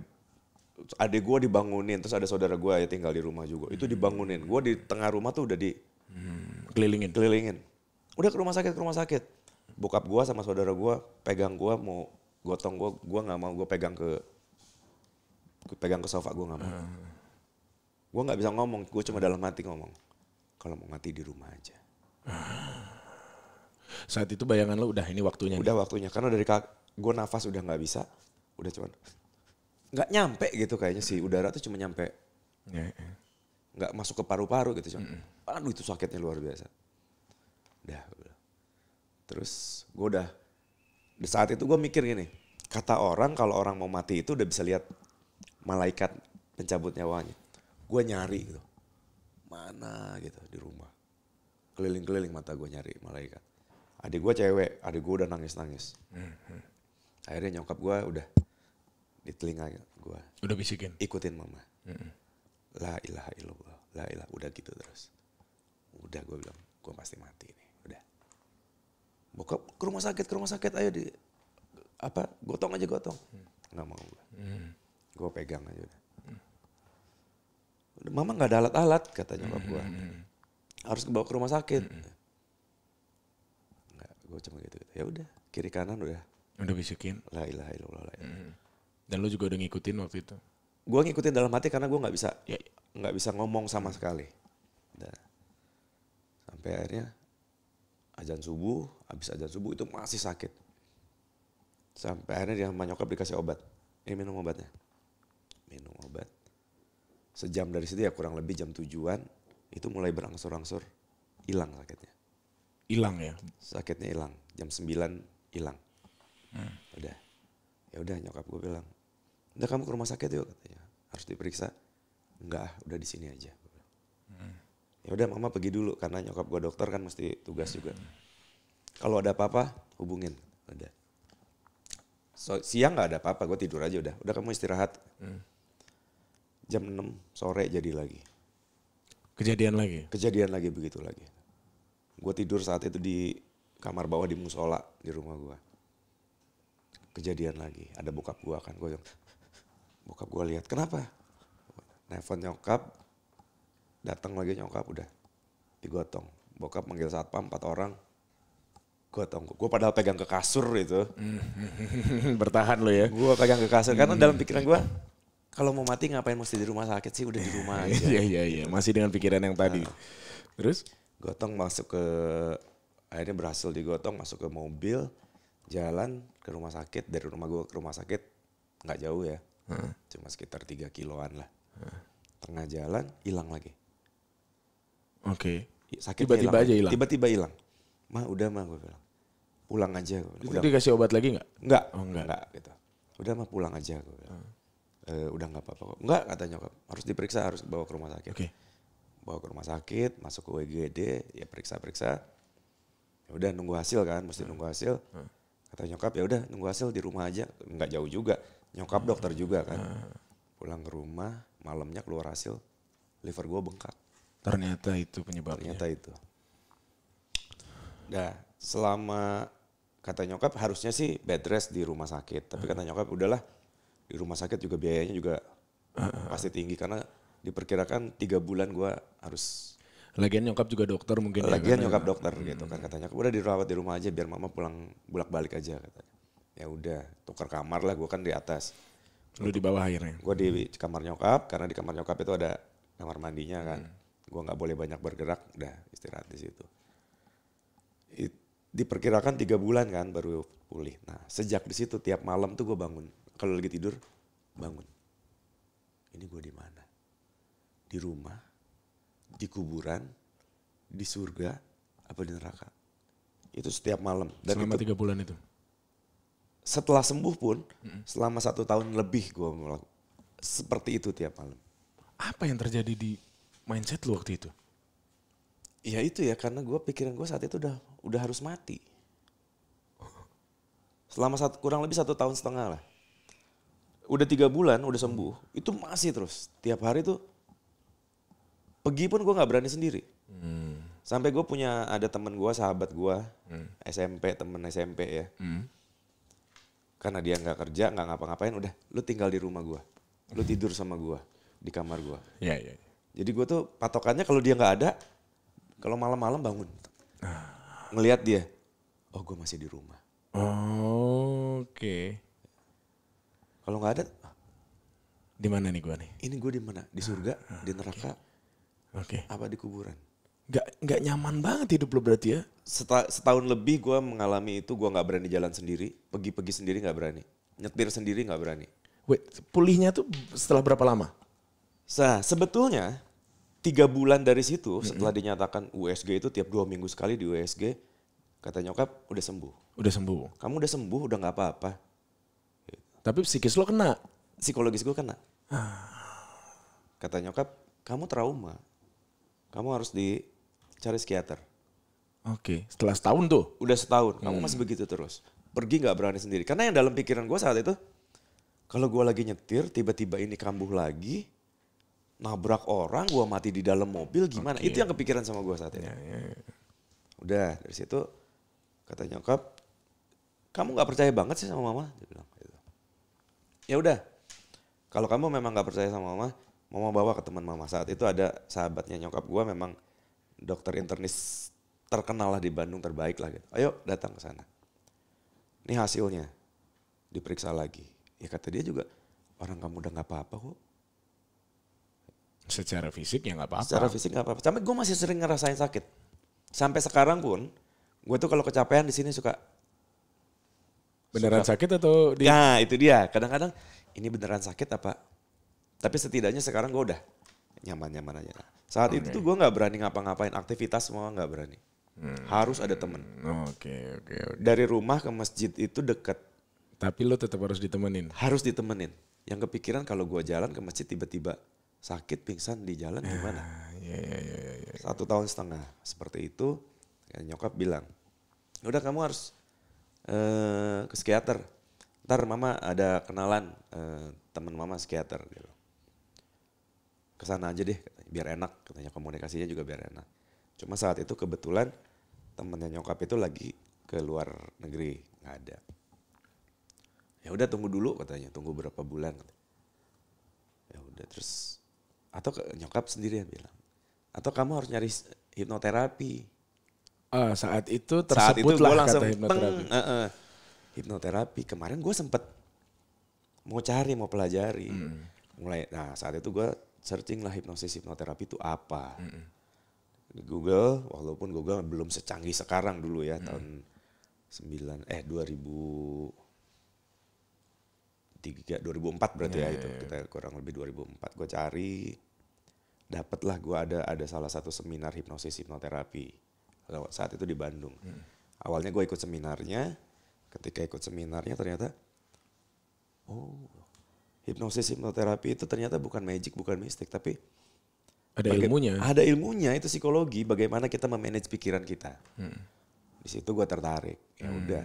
adik gue dibangunin, terus ada saudara gue ya tinggal di rumah juga. Itu dibangunin, gue di tengah rumah tuh udah kelilingin. Udah ke rumah sakit. Bokap gue sama saudara gue pegang gue mau gotong gue gak mau, gue pegang ke sofa, gue gak mau. Gue gak bisa ngomong, gue cuma dalam hati ngomong. Kalau mau mati di rumah aja. Saat itu bayangan lo udah ini waktunya. Udah waktunya, karena dari gue nafas udah gak bisa. Udah cuman gak nyampe gitu kayaknya sih, udara tuh cuma nyampe. Gak masuk ke paru-paru gitu. Aduh itu sakitnya luar biasa. Udah. Terus gue udah, di saat itu gue mikir gini. Kata orang kalau orang mau mati itu udah bisa lihat malaikat pencabut nyawanya. Gue nyari gitu. Mana gitu di rumah. Keliling-keliling mata gue nyari malaikat. Adik gue cewek, adik gue udah nangis-nangis. Akhirnya nyokap gue udah di telinga gue. Udah bisikin? Ikutin mama. La ilaha illallah, la ilaha, udah gitu terus. Udah gue bilang, gue pasti mati nih, udah. Bokap ke rumah sakit, ayo gotong aja. Nggak mau gue. Gue pegang aja udah. Mama gak ada alat-alat kata nyokap gue. harus kebawa ke rumah sakit. Enggak, gue cuma gitu. Ya udah, kiri kanan udah. Udah bisikin. La ilaha illallah. La ilaha. Dan lu juga udah ngikutin waktu itu. Gue ngikutin dalam hati karena gue nggak bisa, Ya, nggak bisa ngomong sama sekali. Udah. Sampai akhirnya azan subuh, habis azan subuh itu masih sakit. Sampai akhirnya dia sama nyokap dikasih obat. Ini minum obatnya. Minum obat. Sejam dari situ ya kurang lebih jam 7-an itu mulai berangsur-angsur hilang sakitnya. hilang ya. Sakitnya hilang. Jam 9 hilang. Udah. Ya udah nyokap gue bilang, "Udah kamu ke rumah sakit yuk," katanya. "Harus diperiksa." "Enggak, udah di sini aja." Ya udah mama pergi dulu karena nyokap gue dokter kan mesti tugas juga. Kalau ada apa-apa hubungin. Udah. Siang nggak ada apa-apa, gue tidur aja udah. Udah kamu istirahat. Jam 6 sore jadi lagi. Kejadian lagi. Kejadian lagi begitu lagi. Gue tidur saat itu di kamar bawah di musola di rumah gue. Kejadian lagi. Ada bokap gue kan. Bokap gue lihat, "Kenapa?" Nelfon nyokap. Datang lagi nyokap udah digotong. Bokap manggil satpam 4 orang. Gotong. Gue padahal pegang ke kasur itu. Bertahan lo ya. Gue pegang ke kasur karena dalam pikiran gue, kalau mau mati ngapain mesti di rumah sakit sih, udah di rumah aja. Iya. Masih dengan pikiran yang tadi. Terus? Gotong masuk ke, akhirnya berhasil digotong masuk ke mobil, jalan ke rumah sakit. Dari rumah gue ke rumah sakit nggak jauh ya, cuma sekitar 3 kiloan lah. Tengah jalan hilang lagi. Oke. Sakitnya Tiba-tiba aja hilang. Tiba-tiba hilang. "Mah udah mah," gue bilang. "Pulang aja." Itu dikasih obat lagi nggak? Enggak. Oh, enggak. Gitu. "Udah mah pulang aja," gue bilang. Udah nggak apa-apa kok. "Enggak," kata nyokap. "Harus diperiksa, harus bawa ke rumah sakit." Oke. Bawa ke rumah sakit, masuk ke WGD, ya periksa-periksa. Ya udah nunggu hasil kan, mesti nunggu hasil. Kata nyokap, "Ya udah nunggu hasil di rumah aja." Enggak jauh juga. Nyokap dokter juga kan. Pulang ke rumah, malamnya keluar hasil, liver gue bengkak. Ternyata itu penyebabnya. Ternyata itu. Nah, selama kata nyokap harusnya sih bed rest di rumah sakit. Tapi kata nyokap udahlah, di rumah sakit juga biayanya juga pasti tinggi. Karena diperkirakan 3 bulan gue harus. Lagian nyokap juga dokter mungkin. Lagian nyokap dokter gitu kan. Kata nyokap udah dirawat di rumah aja biar mama pulang bolak-balik aja katanya. Ya udah, tukar kamar lah, gue kan di atas. Lu di bawah akhirnya. Gue di kamar nyokap, karena di kamar nyokap itu ada kamar mandinya kan. Gue nggak boleh banyak bergerak, udah istirahat di situ. Diperkirakan 3 bulan kan baru pulih. Nah sejak di situ tiap malam tuh gue bangun. Kalau lagi tidur bangun. Ini gue di mana? Di rumah, di kuburan, di surga, apa di neraka? Itu setiap malam. Dan Selama itu, 3 bulan itu. setelah sembuh pun, selama 1 tahun lebih gue melakukan seperti itu tiap malam. Apa yang terjadi di mindset lu waktu itu? Ya itu ya, karena pikiran gue saat itu udah harus mati. Selama kurang lebih 1,5 tahun lah. Udah 3 bulan, udah sembuh. Itu masih terus. Tiap hari tuh, pergi pun gue gak berani sendiri. Sampai gue ada temen gue, sahabat gue, SMP, temen SMP ya. Karena dia gak kerja, gak ngapa-ngapain, udah lu tinggal di rumah gue. Lu tidur sama gue, di kamar gue. Iya. Jadi gue tuh patokannya kalau dia gak ada, kalau malam-malam bangun. Ngelihat dia, oh gue masih di rumah. Oke. Kalau gak ada, Di mana nih gua nih? ini gue di mana? Di surga, di neraka, Oke. apa di kuburan? Gak nyaman banget hidup lu berarti ya? Setahun lebih gue mengalami itu, gue gak berani jalan sendiri. Pergi sendiri gak berani. Nyetir sendiri gak berani. Wait, pulihnya tuh setelah berapa lama? Sebetulnya 3 bulan dari situ setelah dinyatakan USG itu tiap 2 minggu sekali di USG, kata nyokap udah sembuh. Udah sembuh. Kamu udah sembuh, udah gak apa-apa. Tapi psikis lo kena. Psikologis gue kena. Kata nyokap, kamu trauma. Kamu harus dicari psikiater. Oke, setelah setahun tuh. Udah setahun, kamu masih begitu terus. Pergi gak berani sendiri. Karena yang dalam pikiran gue saat itu, kalau gue lagi nyetir, tiba-tiba ini kambuh lagi, nabrak orang, gue mati di dalam mobil, gimana? Itu yang kepikiran sama gue saat itu. Udah, dari situ kata nyokap, kamu gak percaya banget sih sama mama? Dia bilang gitu. Ya udah, kalau kamu memang gak percaya sama mama, mama bawa ke teman mama. Saat itu ada sahabatnya nyokap gue memang dokter internis terkenal lah di Bandung, terbaik lah gitu. Ayo datang ke sana. Ini hasilnya, diperiksa lagi. Ya kata dia juga, orang kamu udah gak apa-apa kok. Secara fisik ya nggak apa-apa. Secara fisik gak apa-apa. Sampai gue masih sering ngerasain sakit. Sampai sekarang pun, gue tuh kalau kecapean di sini suka. Beneran sakit atau di? Nah itu dia, kadang-kadang ini beneran sakit apa. Tapi setidaknya sekarang gue udah nyaman-nyaman aja. Saat itu tuh gue gak berani ngapa-ngapain, aktivitas semua gak berani. Harus ada temen. Oke. Dari rumah ke masjid itu deket. Tapi lo tetap harus ditemenin. Harus ditemenin. Yang kepikiran kalau gue jalan ke masjid tiba-tiba sakit, pingsan di jalan gimana? Iya. 1 tahun setengah seperti itu. Ya, nyokap bilang, udah kamu harus ke psikiater. Ntar mama ada kenalan teman mama psikiater. Gitu. Kesana aja deh, biar enak. Katanya komunikasinya juga biar enak. Cuma saat itu kebetulan temennya nyokap itu lagi ke luar negeri, nggak ada. Ya udah tunggu dulu katanya, tunggu berapa bulan. Ya udah terus, atau nyokap sendiri yang bilang, atau kamu harus nyari hipnoterapi. Saat itu Saat itu tersebut gue lah langsung kata hipnoterapi. Hipnoterapi. Kemarin gue sempet mau cari, mau pelajari. Nah saat itu gue searching lah hipnoterapi itu apa. Di Google, walaupun Google belum secanggih sekarang dulu ya, tahun 2004 berarti ya itu. Kita kurang lebih 2004. Gue cari, dapatlah gue ada salah satu seminar hipnoterapi. Saat itu di Bandung. Awalnya gue ikut seminarnya, ketika ikut seminarnya ternyata, hipnoterapi itu ternyata bukan magic, bukan mistik, tapi ada ilmunya. Ada ilmunya, itu psikologi, bagaimana kita memanage pikiran kita. Di situ gue tertarik. Ya udah,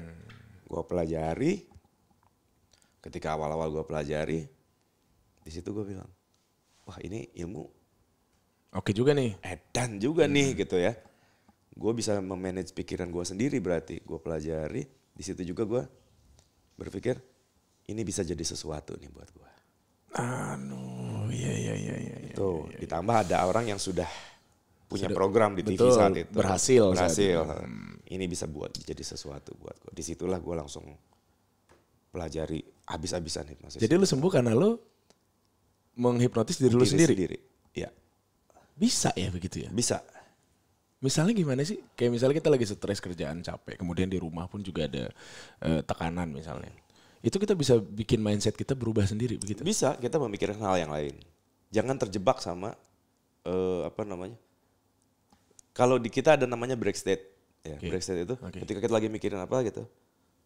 gue pelajari. Ketika awal-awal gue pelajari, di situ gue bilang, wah ini ilmu oke juga nih. edan juga nih gitu ya. Gue bisa memanage pikiran gue sendiri berarti. Gue pelajari, di situ juga gue berpikir, ini bisa jadi sesuatu nih buat gue. Iya. Tuh, ditambah ada orang yang sudah punya program di TV betul, saat itu. berhasil. Ini bisa buat jadi sesuatu buat gue. Disitulah gue langsung pelajari habis-habisan hipnosis. Jadi lu sembuh karena lu menghipnotis diri lu sendiri? Iya. Bisa ya begitu ya? Bisa. Misalnya gimana sih? Kayak misalnya kita lagi stres kerjaan capek, kemudian di rumah pun juga ada tekanan misalnya. Itu kita bisa bikin mindset kita berubah sendiri begitu? Bisa, kita memikirkan hal yang lain. Jangan terjebak sama kalau di kita ada namanya break state. Ya, break state itu ketika kita lagi mikirin apa gitu.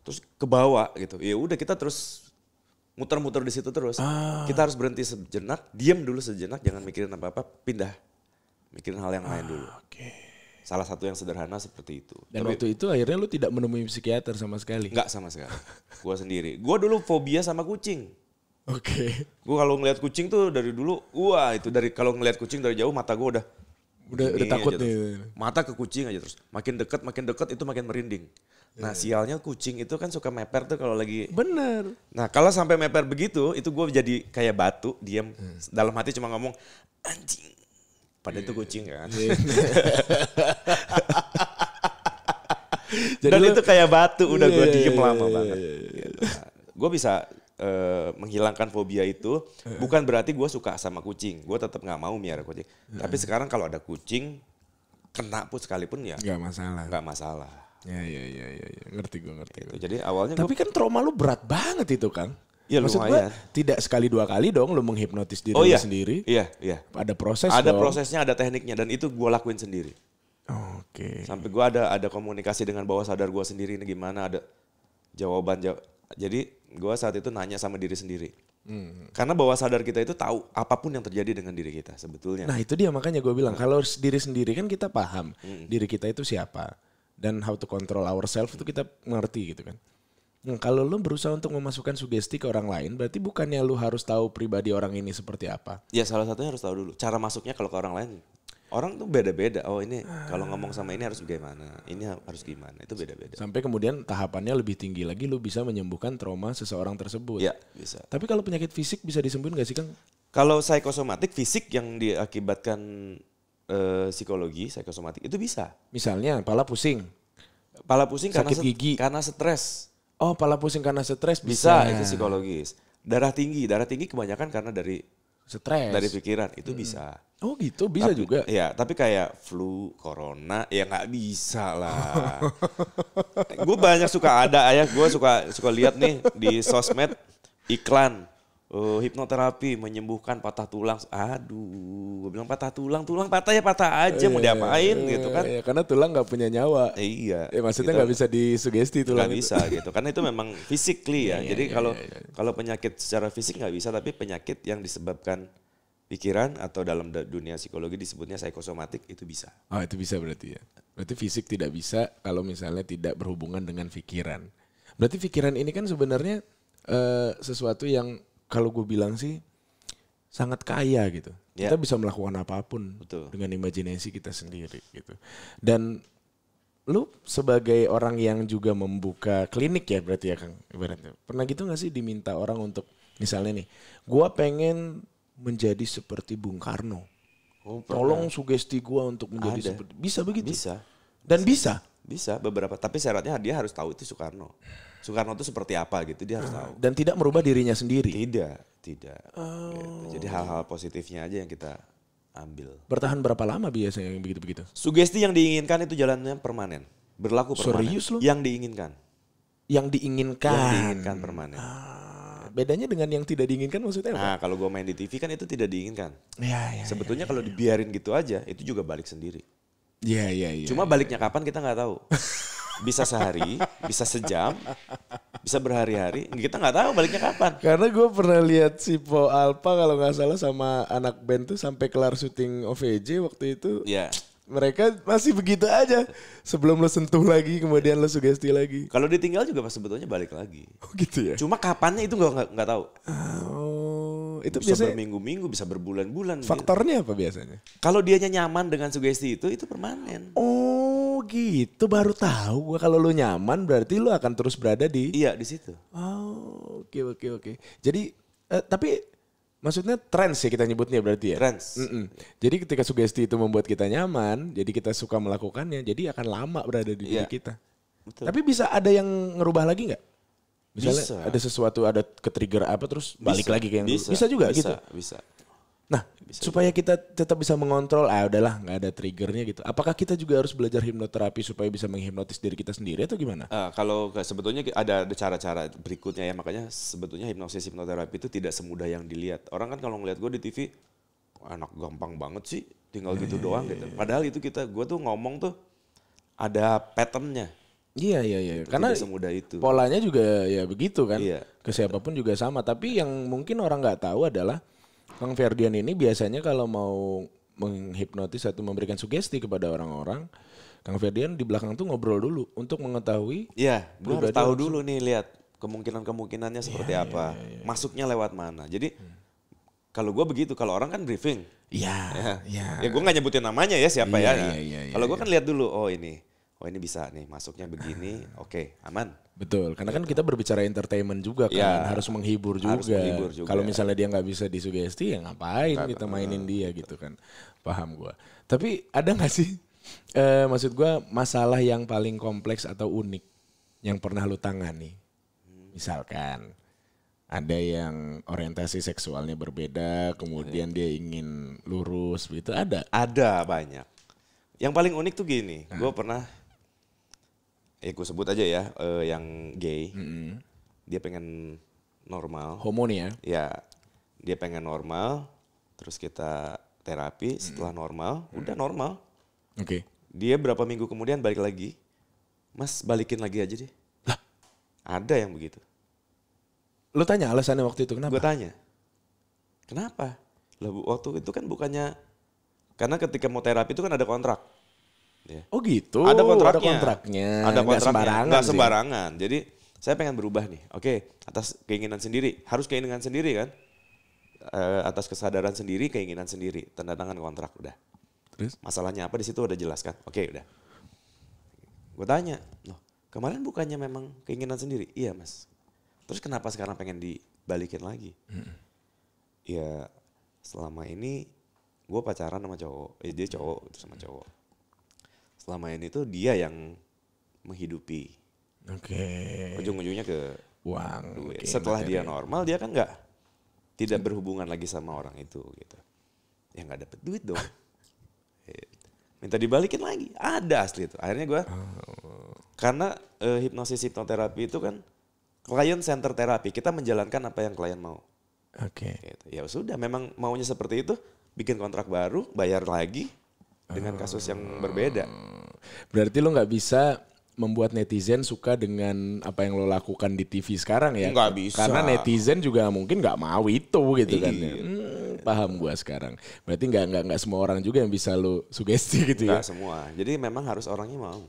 Terus ke bawah gitu. Ya udah kita terus muter-muter di situ terus. Kita harus berhenti sejenak, diam dulu sejenak, jangan mikirin apa-apa, pindah. Mikirin hal yang lain dulu. Salah satu yang sederhana seperti itu. Dan waktu itu akhirnya lu tidak menemui psikiater sama sekali? Enggak sama sekali. Gue sendiri. Gue dulu fobia sama kucing. Gue kalau ngeliat kucing tuh dari dulu, kalau ngeliat kucing dari jauh mata gue udah takut nih. Mata ke kucing aja terus. Makin dekat itu makin merinding. Nah sialnya kucing itu kan suka meper tuh kalau lagi. Bener. Nah kalau sampai meper begitu, itu gue jadi kayak batu, diam. Dalam hati cuma ngomong, anjing. Padahal itu kucing kan. Dan itu kayak batu, udah gue diem lama banget. Gitu. Nah, gue bisa menghilangkan fobia itu, bukan berarti gue suka sama kucing. Gue tetap gak mau miara kucing. Tapi sekarang kalau ada kucing, kena pun sekalipun ya. Gak masalah. Ya. Ngerti gue. Gitu. Jadi awalnya tapi kan trauma lu berat banget itu Kang. Iya lumayan. Tidak sekali dua kali dong lu menghipnotis diri lu sendiri. Iya. Ada proses Ada prosesnya, ada tekniknya dan itu gue lakuin sendiri. Sampai gue ada komunikasi dengan bawah sadar gue sendiri ini gimana, ada jawaban. Jadi gue saat itu nanya sama diri sendiri. Karena bawah sadar kita itu tahu apapun yang terjadi dengan diri kita sebetulnya. Nah itu dia makanya gue bilang kalau diri sendiri kan kita paham diri kita itu siapa. Dan how to control ourselves itu kita ngerti gitu kan. Nah, kalau lu berusaha untuk memasukkan sugesti ke orang lain, berarti bukannya lu harus tahu pribadi orang ini seperti apa? Ya salah satunya harus tahu dulu. Cara masuknya kalau ke orang lain, orang tuh beda-beda. Oh ini kalau ngomong sama ini harus bagaimana, ini harus gimana, itu beda-beda. Sampai kemudian tahapannya lebih tinggi lagi, lu bisa menyembuhkan trauma seseorang tersebut. Ya bisa. Tapi kalau penyakit fisik bisa disembuhin gak sih Kang? Kalau psikosomatik fisik yang diakibatkan psikologi, psikosomatik itu bisa. Misalnya pala pusing. Pala pusing Sakit gigi. karena stres. Oh, pala pusing karena stres Bisa, bisa. itu psikologis. Darah tinggi kebanyakan karena dari Stres. pikiran, itu bisa. Oh gitu, bisa juga. Ya, tapi kayak flu, corona, ya nggak bisa lah. Gue banyak suka ada gue suka lihat nih di sosmed iklan hipnoterapi menyembuhkan patah tulang. Aduh, gue bilang patah tulang patah ya patah aja, mau diapain gitu kan? Iya, karena tulang nggak punya nyawa. Iya. Maksudnya gitu. nggak bisa disugesti tulang. Nggak bisa gitu, karena itu memang physically ya. Iya, Jadi iya, kalau penyakit secara fisik nggak bisa, tapi penyakit yang disebabkan pikiran atau dalam dunia psikologi disebutnya psikosomatik itu bisa. Oh itu bisa berarti ya. Berarti fisik tidak bisa kalau misalnya tidak berhubungan dengan pikiran. Berarti pikiran ini kan sebenarnya sesuatu yang kalau gue bilang sih sangat kaya gitu. Ya. Kita bisa melakukan apapun. Betul. Dengan imajinasi kita sendiri gitu. Dan lu sebagai orang yang juga membuka klinik ya berarti ya Kang ibaratnya. Pernah gitu gak sih diminta orang untuk misalnya nih, gue pengen menjadi seperti Bung Karno. Oh, tolong sugesti gue untuk menjadi seperti, bisa begitu? Bisa. Dan bisa? Bisa beberapa, tapi syaratnya dia harus tahu itu Soekarno. Soekarno itu seperti apa gitu, dia harus tahu. Dan tidak merubah dirinya sendiri? Tidak. Gitu. Jadi hal-hal positifnya aja yang kita ambil. Bertahan berapa lama biasanya yang begitu-begitu? Sugesti yang diinginkan itu jalannya permanen. Berlaku permanen. Serius lu? Yang diinginkan. Yang diinginkan? Yang diinginkan permanen. Bedanya dengan yang tidak diinginkan maksudnya apa? Nah kalau gue main di TV kan itu tidak diinginkan. Ya, Sebetulnya kalau dibiarin gitu aja itu juga balik sendiri. Iya. Cuma baliknya kapan kita nggak tahu. Bisa sehari, bisa sejam, bisa berhari-hari. Kita nggak tahu baliknya kapan. Karena gue pernah lihat si Po Alpa kalau nggak salah sama anak band tuh sampai kelar syuting OVJ waktu itu. Ya. Mereka masih begitu aja. Sebelum lo sentuh lagi, kemudian lo sugesti lagi. Kalau ditinggal juga sebetulnya balik lagi. Oh gitu ya? Cuma kapannya itu nggak tahu. Oh, itu Bisa biasanya berminggu-minggu, bisa berbulan-bulan. faktornya apa biasanya? Kalau dianya nyaman dengan sugesti itu permanen. Oh gitu, baru tahu gua kalau lo nyaman berarti lo akan terus berada di. Iya di situ. Oh oke. Jadi tapi maksudnya trends ya kita nyebutnya berarti ya? Trends. Jadi ketika sugesti itu membuat kita nyaman, jadi kita suka melakukannya, jadi akan lama berada di diri Iya. kita. Betul. Tapi bisa ada yang ngerubah lagi nggak? Misalnya Bisa. ada sesuatu, ada ke-trigger apa terus balik lagi ke yang dulu. Bisa juga bisa, gitu? Bisa. Nah supaya kita tetap bisa mengontrol, udahlah nggak ada triggernya gitu. Apakah kita juga harus belajar hipnoterapi supaya bisa menghipnotis diri kita sendiri atau gimana? Kalau sebetulnya ada cara-cara berikutnya ya, makanya sebetulnya hipnoterapi itu tidak semudah yang dilihat. Orang kan kalau ngeliat gue di TV, anak gampang banget sih, tinggal gitu doang gitu. Padahal itu gue tuh ngomong tuh ada patternnya. Iya. Karena Tidak semudah itu. polanya juga ya begitu kan. Iya. Ke siapapun juga sama. Tapi yang mungkin orang nggak tahu adalah Kang Ferdian ini biasanya kalau mau menghipnotis atau memberikan sugesti kepada orang-orang, Kang Ferdian di belakang tuh ngobrol dulu untuk mengetahui. Iya, gue harus pribadi tahu langsung. dulu nih lihat kemungkinannya seperti apa, masuknya lewat mana. Jadi kalau gue begitu, kalau orang kan briefing. Iya. Ya gue nggak nyebutin namanya ya siapa Iya, ya. iya, Kalau gue kan lihat dulu, oh ini bisa nih masuknya begini, oke aman. Betul, karena kan kita berbicara entertainment juga kan, Ya, harus menghibur juga. harus menghibur juga. Kalau misalnya dia nggak bisa disugesti, ya ngapain kita mainin dia gitu kan. Paham gua. Tapi ada nggak sih, maksud gua masalah yang paling kompleks atau unik yang pernah lu tangani? Misalkan ada yang orientasi seksualnya berbeda, kemudian dia ingin lurus, begitu ada? Ada banyak. Yang paling unik tuh gini, gue pernah, gue sebut aja ya, yang gay, dia pengen normal. Homo nih ya? Ya, dia pengen normal, terus kita terapi, setelah normal, udah normal. Oke. Dia berapa minggu kemudian balik lagi, Mas balikin lagi aja deh. Lah? Ada yang begitu. Lu tanya alasannya waktu itu kenapa? Gue tanya, kenapa? Lah waktu itu kan bukannya, karena ketika mau terapi itu kan ada kontrak. Ya. Oh gitu. Ada kontraknya. Ada kontraknya. Ada Nggak kontraknya. sembarangan. Nggak sih. sembarangan. Jadi saya pengen berubah nih. Oke, atas keinginan sendiri. Harus keinginan sendiri kan. Atas kesadaran sendiri, keinginan sendiri. Tanda tangan kontrak udah. Terus? Masalahnya apa di situ udah jelas kan. Oke udah. Gue tanya, loh kemarin bukannya memang keinginan sendiri? Iya mas. Terus kenapa sekarang pengen dibalikin lagi? Ya selama ini gue pacaran sama cowok, dia cowok itu sama cowok. Selama ini tuh dia yang menghidupi. Ujung-ujungnya ke uang. duit. Setelah dia normal, dia kan tidak berhubungan lagi sama orang itu gitu. Ya nggak dapet duit dong. Minta dibalikin lagi, ada asli itu. Akhirnya gue, karena hipnoterapi itu kan client center terapi, kita menjalankan apa yang klien mau. Gitu. Ya sudah, memang maunya seperti itu, bikin kontrak baru, bayar lagi dengan kasus yang berbeda. Berarti lo nggak bisa membuat netizen suka dengan apa yang lo lakukan di TV sekarang ya? Nggak bisa. Karena netizen juga mungkin nggak mau itu gitu kan. Iya. Paham gua sekarang. Berarti nggak semua orang juga yang bisa lo sugesti gitu ya? Nggak semua. Jadi memang harus orangnya mau.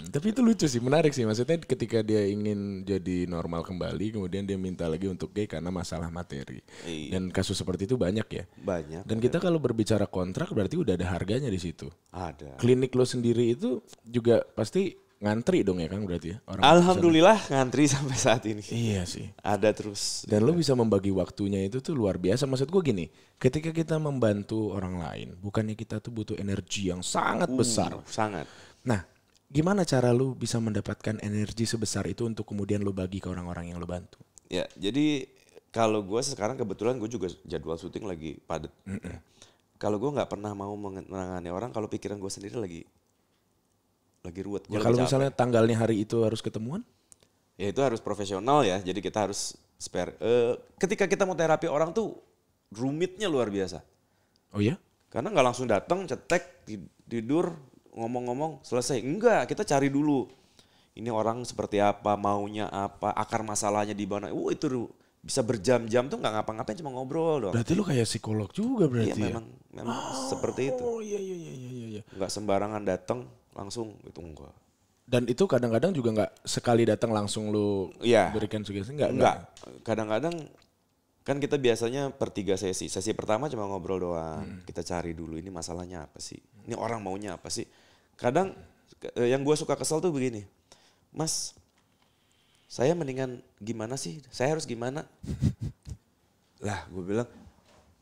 Tapi itu lucu sih, menarik sih. Maksudnya ketika dia ingin jadi normal kembali, kemudian dia minta lagi untuk gay karena masalah materi. Iya. Dan kasus seperti itu banyak ya. Banyak. Dan kita kalau berbicara kontrak berarti udah ada harganya di situ. Ada. Klinik lo sendiri itu juga pasti ngantri dong ya kan berarti ya? Alhamdulillah ngantri sampai saat ini. Iya sih. Ada terus. Dan lo bisa membagi waktunya itu tuh luar biasa. Maksud gue gini, ketika kita membantu orang lain, bukannya kita tuh butuh energi yang sangat besar. Sangat. Nah, gimana cara lu bisa mendapatkan energi sebesar itu untuk kemudian lu bagi ke orang-orang yang lu bantu? Ya, jadi kalau gue sekarang kebetulan gue juga jadwal syuting lagi padat. Ya. Kalau gue nggak pernah mau menangani orang kalau pikiran gue sendiri lagi ruwet. Ya kalau misalnya tanggalnya hari itu harus ketemuan? Ya itu harus profesional ya. Jadi kita harus spare. Ketika kita mau terapi orang tuh rumitnya luar biasa. Oh ya? Karena nggak langsung datang, cetek, tidur, ngomong-ngomong, selesai. Enggak, kita cari dulu. Ini orang seperti apa, maunya apa, akar masalahnya di mana. Itu bisa berjam-jam tuh nggak ngapa-ngapain, cuma ngobrol doang. Berarti lu kayak psikolog juga berarti iya, ya? memang seperti itu. Oh iya. Nggak sembarangan datang langsung gitu, enggak. Dan itu kadang-kadang juga nggak sekali datang langsung lu berikan sugesti? Enggak. Kadang-kadang kan kita biasanya per 3 sesi. Sesi pertama cuma ngobrol doang. Kita cari dulu ini masalahnya apa sih. Ini orang maunya apa sih. Kadang yang gue suka kesel tuh begini. Mas, saya mendingan gimana sih? Saya harus gimana? Lah gue bilang,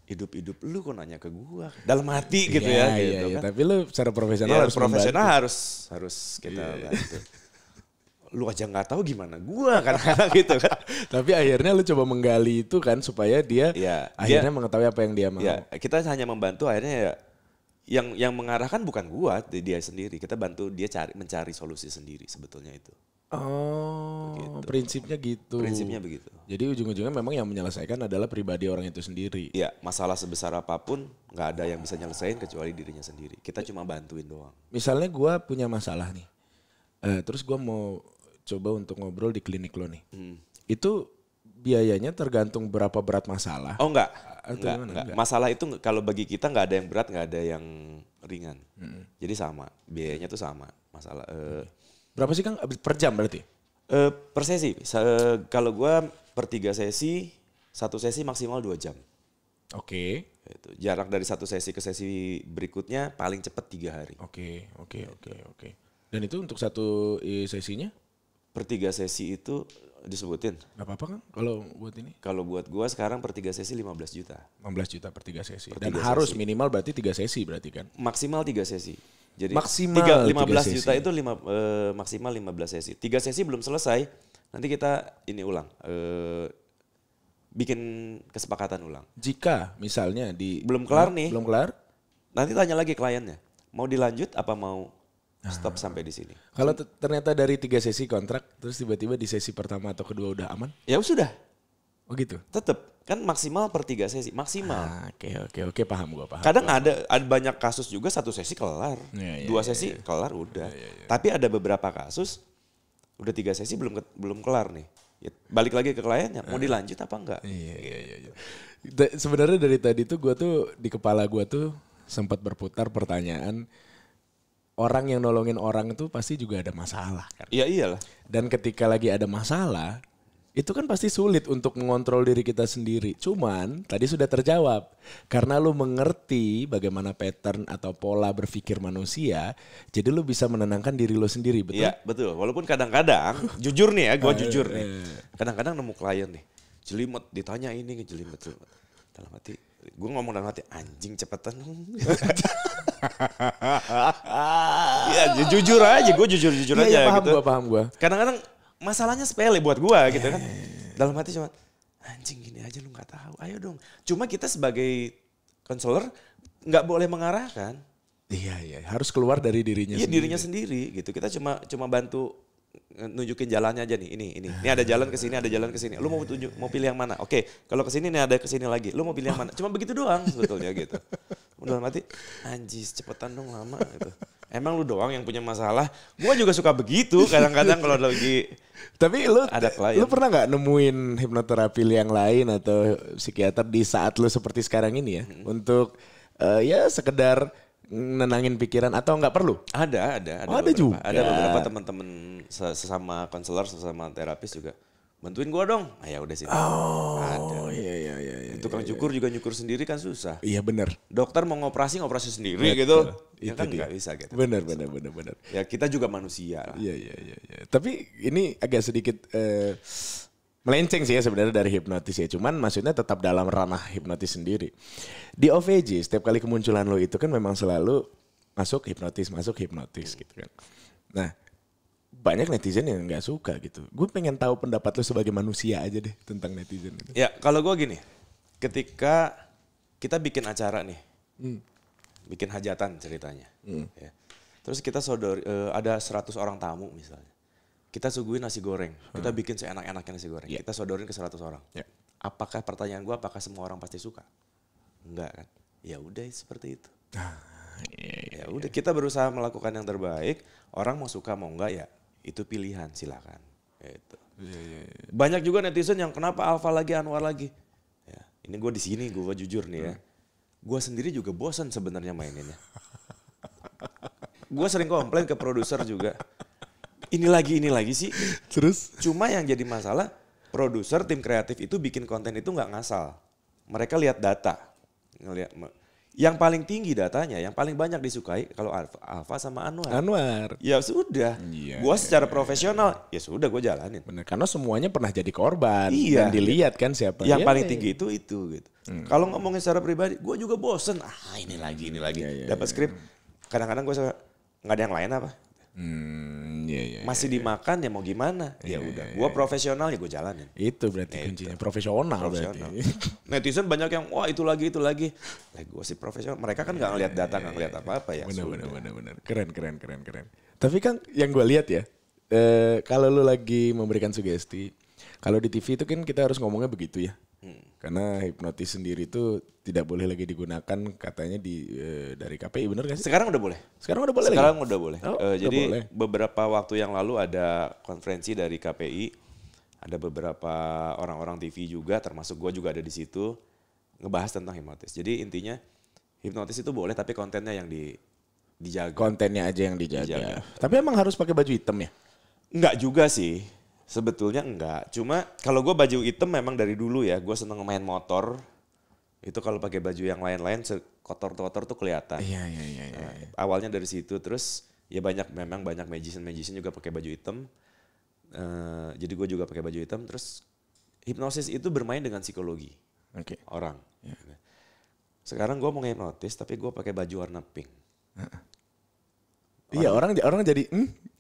hidup-hidup lu kok nanya ke gue. Dalam hati gitu ya. Gitu, kan. Tapi lu secara profesional harus profesional harus kita bantu. Lu aja nggak tahu gimana gua kadang-kadang gitu kan. Tapi akhirnya lu coba menggali itu kan supaya dia akhirnya mengetahui apa yang dia mau. Ya, kita hanya membantu akhirnya ya yang mengarahkan bukan gua, dia sendiri. Kita bantu dia mencari solusi sendiri sebetulnya itu. Oh, begitu. Prinsipnya gitu. Prinsipnya begitu. Jadi ujung-ujungnya memang yang menyelesaikan adalah pribadi orang itu sendiri. Iya, masalah sebesar apapun nggak ada yang bisa nyelesain kecuali dirinya sendiri. Kita cuma bantuin doang. Misalnya gua punya masalah nih, terus gua mau coba untuk ngobrol di klinik lo nih. Itu biayanya tergantung berapa berat masalah. Oh enggak. Masalah itu kalau bagi kita nggak ada yang berat, nggak ada yang ringan. Jadi sama, biayanya tuh sama. Masalah. Berapa sih Kang? Per jam berarti? Per sesi. Kalau gue per 3 sesi, 1 sesi maksimal 2 jam. Oke. Jarak dari 1 sesi ke sesi berikutnya paling cepat 3 hari. Oke. Dan itu untuk satu sesinya? Per 3 sesi itu disebutin. Gak apa-apa kan kalau buat ini? Kalau buat gue sekarang per 3 sesi 15 juta. 15 juta per 3 sesi. Per Dan 3 harus sesi. minimal berarti 3 sesi berarti kan? Maksimal 3 sesi. Jadi maksimal 15 juta itu maksimal 15 sesi. 3 sesi belum selesai, nanti kita ini ulang. Bikin kesepakatan ulang. Jika misalnya belum kelar nih. Belum kelar? Nanti tanya lagi kliennya. Mau dilanjut apa mau stop sampai di sini? Kalau ternyata dari 3 sesi kontrak, terus tiba-tiba di sesi pertama atau kedua udah aman? Ya sudah. Oh gitu? Tetap. Kan maksimal per 3 sesi. Maksimal. Oke, paham gue paham. Kadang ada banyak kasus juga 1 sesi kelar. 2 sesi kelar udah. Tapi ada beberapa kasus udah 3 sesi belum kelar nih. Ya, balik lagi ke kliennya, mau dilanjut apa enggak? Iya. Sebenarnya dari tadi tuh gue tuh di kepala gue tuh sempat berputar pertanyaan, orang yang nolongin orang itu pasti juga ada masalah kan? Iya iyalah. Dan ketika lagi ada masalah, itu kan pasti sulit untuk mengontrol diri kita sendiri. Cuman tadi sudah terjawab. Karena lu mengerti bagaimana pattern atau pola berpikir manusia, jadi lu bisa menenangkan diri lu sendiri, betul? Iya betul. Walaupun kadang-kadang, jujur nih ya, gue jujur nih. Kadang-kadang nemu klien nih, jelimet, ditanya ini jelimet. Dalam hati, gue ngomong dalam hati, anjing cepetan dong. Ya jujur aja, gue jujur aja Iya, paham gitu. paham gue. Kadang-kadang masalahnya sepele buat gue gitu kan. Dalam hati cuma, anjing gini aja lu gak tahu, ayo dong. Cuma kita sebagai konselor nggak boleh mengarahkan. Iya, harus keluar dari dirinya Iya sendiri. dirinya sendiri gitu. Kita cuma bantu nunjukin jalannya aja nih. Ini ada jalan ke sini, ada jalan ke sini. Lu mau pilih yang mana? Oke, kalau ke sini nih ada ke sini lagi. Lu mau pilih yang mana? Cuma begitu doang sebetulnya gitu. Udah mati, anjis cepetan dong lama gitu. Emang lu doang yang punya masalah? Gua juga suka begitu kadang-kadang kalau lagi. Tapi lu Ada klien. lu pernah nggak nemuin hipnoterapi yang lain atau psikiater di saat lu seperti sekarang ini ya? Untuk ya sekedar nenangin pikiran atau nggak perlu? Ada Oh, ada juga. Ada beberapa teman-teman sesama konselor, sesama terapis juga bantuin gua dong. Ah ya udah sini. Oh, Ada. iya. Tukang cukur juga nyukur sendiri kan susah. Iya benar. Dokter mau ngoperasi sendiri gitu. Ya Itu kan dia. nggak bisa gitu. Benar. Ya kita juga manusia lah. Iya. Tapi ini agak sedikit melenceng sih ya sebenarnya dari hipnotis ya. Cuman maksudnya tetap dalam ranah hipnotis sendiri. Di OVJ setiap kali kemunculan lo itu kan memang selalu masuk hipnotis gitu kan. Nah banyak netizen yang nggak suka gitu. Gue pengen tahu pendapat lo sebagai manusia aja deh tentang netizen itu. Ya kalau gue gini, ketika kita bikin acara nih, bikin hajatan ceritanya. Ya. Terus kita ada 100 orang tamu misalnya. Kita suguhin nasi goreng, kita bikin seenak-enaknya nasi goreng. Kita sodorin ke 100 orang. Apakah pertanyaan gue, apakah semua orang pasti suka? Enggak kan? Ya udah seperti itu. Ya udah kita berusaha melakukan yang terbaik. Orang mau suka mau enggak ya itu pilihan silakan. Gitu. Banyak juga netizen yang kenapa Alfa lagi Anwar lagi. Ya, ini gue di sini gue jujur nih ya. Gue sendiri juga bosan sebenarnya maininnya. Gue sering komplain ke produser juga. Ini lagi sih. Terus? Cuma yang jadi masalah produser tim kreatif itu bikin konten itu nggak ngasal. Mereka lihat data. Yang paling tinggi datanya, yang paling banyak disukai kalau Alfa sama Anwar. Ya sudah. Gue secara profesional, ya sudah gue jalanin. Bener, karena semuanya pernah jadi korban. Iya. Dan dilihat kan siapa. Yang paling tinggi itu gitu. Kalau ngomongin secara pribadi, gue juga bosen. Ini lagi. Dapat skrip, kadang-kadang gue suka, nggak ada yang lain apa? Masih dimakan ya mau gimana? Ya udah, gue profesional ya gue jalanin. Itu berarti kuncinya profesional. Berarti. Netizen banyak yang wah itu lagi. Lah gue sih profesional. Mereka kan nggak ngeliat data, nggak ngeliat apa-apa ya. Bener. Keren. Tapi kan yang gue lihat ya, kalau lu lagi memberikan sugesti, kalau di TV itu kan kita harus ngomongnya begitu ya. Karena hipnotis sendiri itu tidak boleh lagi digunakan katanya dari KPI, bener gak sih? Sekarang udah boleh. Sekarang udah boleh Sekarang lagi? udah boleh. Jadi boleh. Beberapa waktu yang lalu ada konferensi dari KPI, ada beberapa orang-orang TV juga, termasuk gue juga ada di situ, ngebahas tentang hipnotis. Jadi intinya hipnotis itu boleh tapi kontennya yang dijaga. Kontennya aja yang dijaga. Tapi emang harus pakai baju hitam ya? Enggak juga sih. Sebetulnya enggak. Cuma kalau gue baju hitam memang dari dulu ya. Gue seneng main motor. Itu kalau pakai baju yang lain-lain kotor-kotor tuh kelihatan. Iya. Awalnya dari situ. Terus ya banyak magician juga pakai baju hitam. Jadi gue juga pakai baju hitam. Terus hipnosis itu bermain dengan psikologi orang. Sekarang gue mau hipnotis tapi gue pakai baju warna pink. Iya orang jadi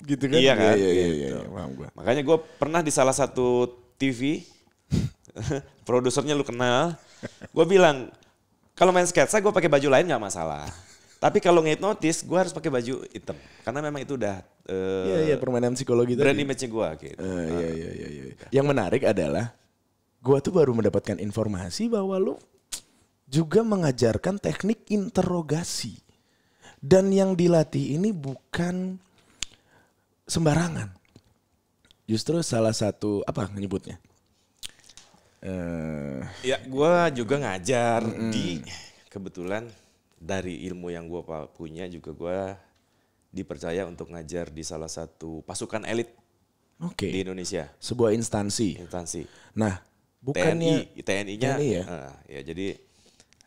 gitu kan? Iya kan? Iya, paham gue. Makanya gue pernah di salah satu TV, produsernya lu kenal, gue bilang kalau main sketsa gue pakai baju lain nggak masalah. Tapi kalau ngehipnotis gue harus pakai baju hitam karena memang itu udah permainan psikologi tadi. brand image-nya gue gitu. Iya. Yang menarik adalah gue tuh baru mendapatkan informasi bahwa lu juga mengajarkan teknik interogasi. Dan yang dilatih ini bukan sembarangan. Justru salah satu, apa nyebutnya? Ya gue juga ngajar kebetulan dari ilmu yang gue punya juga gue dipercaya untuk ngajar di salah satu pasukan elit di Indonesia. Sebuah instansi. Nah, bukannya TNI-nya ya? Ya jadi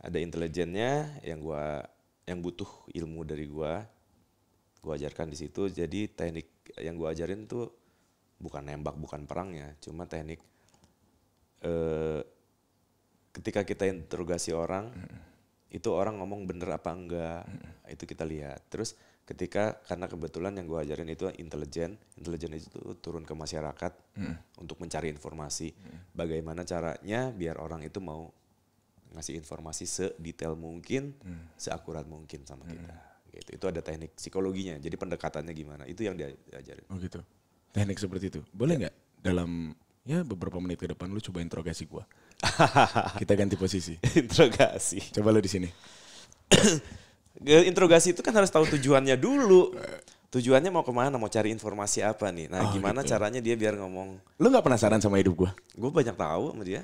ada intelijennya yang butuh ilmu dari gue ajarkan di situ. Jadi teknik yang gue ajarin tuh bukan nembak, bukan perang ya, cuma teknik ketika kita interogasi orang, itu orang ngomong bener apa enggak, itu kita lihat. Terus karena kebetulan yang gue ajarin itu intelijen itu turun ke masyarakat untuk mencari informasi. Bagaimana caranya biar orang itu mau ngasih informasi sedetail mungkin, seakurat mungkin sama kita. Gitu. Itu ada teknik psikologinya, jadi pendekatannya gimana, itu yang diajarin. Oh gitu, teknik seperti itu. Boleh nggak dalam beberapa menit ke depan lu coba interogasi gue? Kita ganti posisi. Interogasi. Coba lu di sini. Interogasi itu kan harus tahu tujuannya dulu. Tujuannya mau kemana, mau cari informasi apa nih. Nah gimana gitu. Caranya dia biar ngomong. Lu gak penasaran sama hidup gue? Gue banyak tahu sama dia.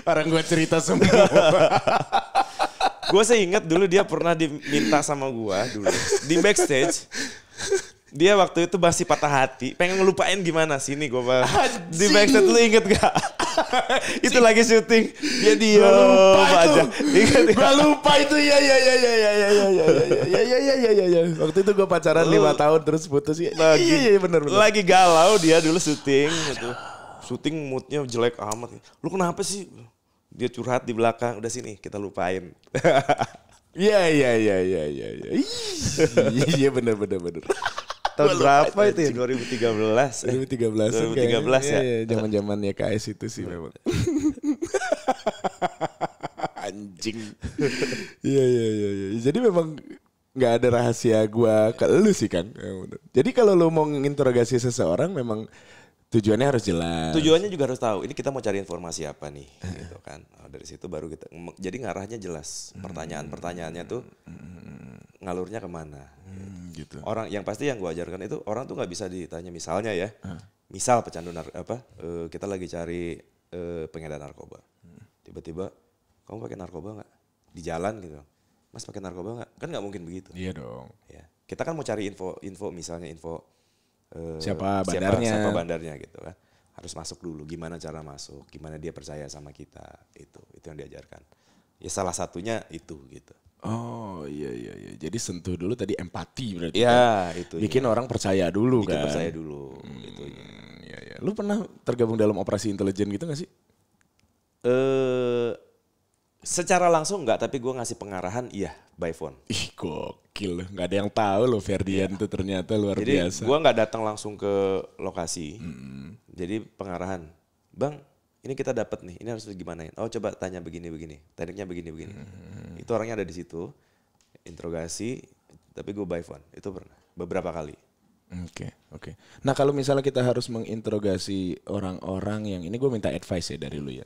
Orang gue cerita semua. Gue seingat dulu dia pernah diminta sama gue dulu. Di backstage. Dia waktu itu masih patah hati, pengen ngelupain gimana sini gue bahas. Di backstage lu inget gak? Itu lagi syuting, dia lupa aja. Gue lupa itu ya. Waktu itu gue pacaran 5 tahun terus putus ya. Iya benar. Lagi galau dia dulu syuting gitu. Syuting moodnya jelek amat. Lu kenapa sih? Dia curhat di belakang, udah sini kita lupain. Iya. Iya benar. Tahun berapa itu ya? 2013. 2013 ya. Zaman-zamannya KS itu sih memang. Anjing. Iya. Jadi memang nggak ada rahasia gua ke lu sih Kang. Jadi kalau lu mau menginterogasi seseorang memang tujuannya harus jelas. Tujuannya juga harus tahu. Ini kita mau cari informasi apa nih, gitu kan. Dari situ baru kita. Jadi ngarahnya jelas. Pertanyaannya tuh ngalurnya kemana. Gitu. Orang yang pasti yang gue ajarkan itu orang tuh nggak bisa ditanya misalnya ya. Misal pecandu kita lagi cari pengedar narkoba. Tiba-tiba kamu pakai narkoba nggak? Di jalan gitu. Mas pakai narkoba nggak? Kan nggak mungkin begitu. Iya dong. Ya. Kita kan mau cari info misalnya siapa bandarnya gitu kan. Harus masuk dulu, gimana cara masuk, gimana dia percaya sama kita, itu yang diajarkan. Ya salah satunya itu gitu. Oh iya. Jadi sentuh dulu tadi empati berarti. Ya kan? Itu. Bikin orang percaya dulu kan. Percaya dulu. Iya. Lu pernah tergabung dalam operasi intelijen gitu gak sih? Secara langsung enggak, tapi gue ngasih pengarahan iya by phone. Ih gokil, nggak ada yang tahu loh Ferdian tuh ternyata luar biasa. Jadi gue nggak datang langsung ke lokasi. Jadi pengarahan, bang ini kita dapat nih, ini harus gimanain? Oh coba tanya begini, tekniknya begini. Itu orangnya ada di situ, interogasi, tapi gue by phone. Itu pernah, beberapa kali. Oke. Nah kalau misalnya kita harus menginterogasi orang-orang yang, ini gue minta advice ya dari lu ya.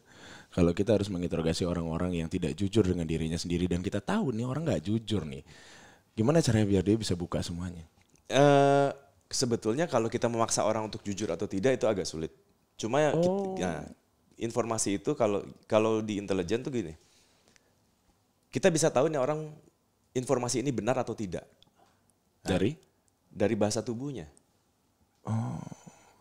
Kalau kita harus menginterogasi orang-orang yang tidak jujur dengan dirinya sendiri dan kita tahu nih orang nggak jujur nih. Gimana caranya biar dia bisa buka semuanya? Sebetulnya kalau kita memaksa orang untuk jujur atau tidak itu agak sulit. Cuma informasi itu kalau di intelijen tuh gini. Kita bisa tahu nih orang informasi ini benar atau tidak. Dari bahasa tubuhnya.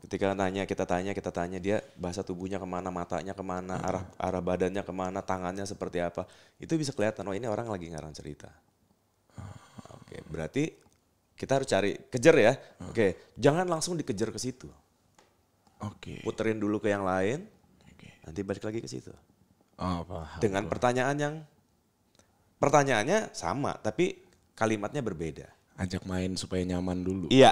Ketika kita tanya dia bahasa tubuhnya kemana, matanya kemana, arah badannya kemana, tangannya seperti apa. Itu bisa kelihatan, oh ini orang lagi ngarang cerita. Oke, berarti kita harus kejar ya. Oke, jangan langsung dikejar ke situ. Puterin dulu ke yang lain, nanti balik lagi ke situ. Dengan pertanyaannya sama, tapi kalimatnya berbeda. Ajak main supaya nyaman dulu. Iya.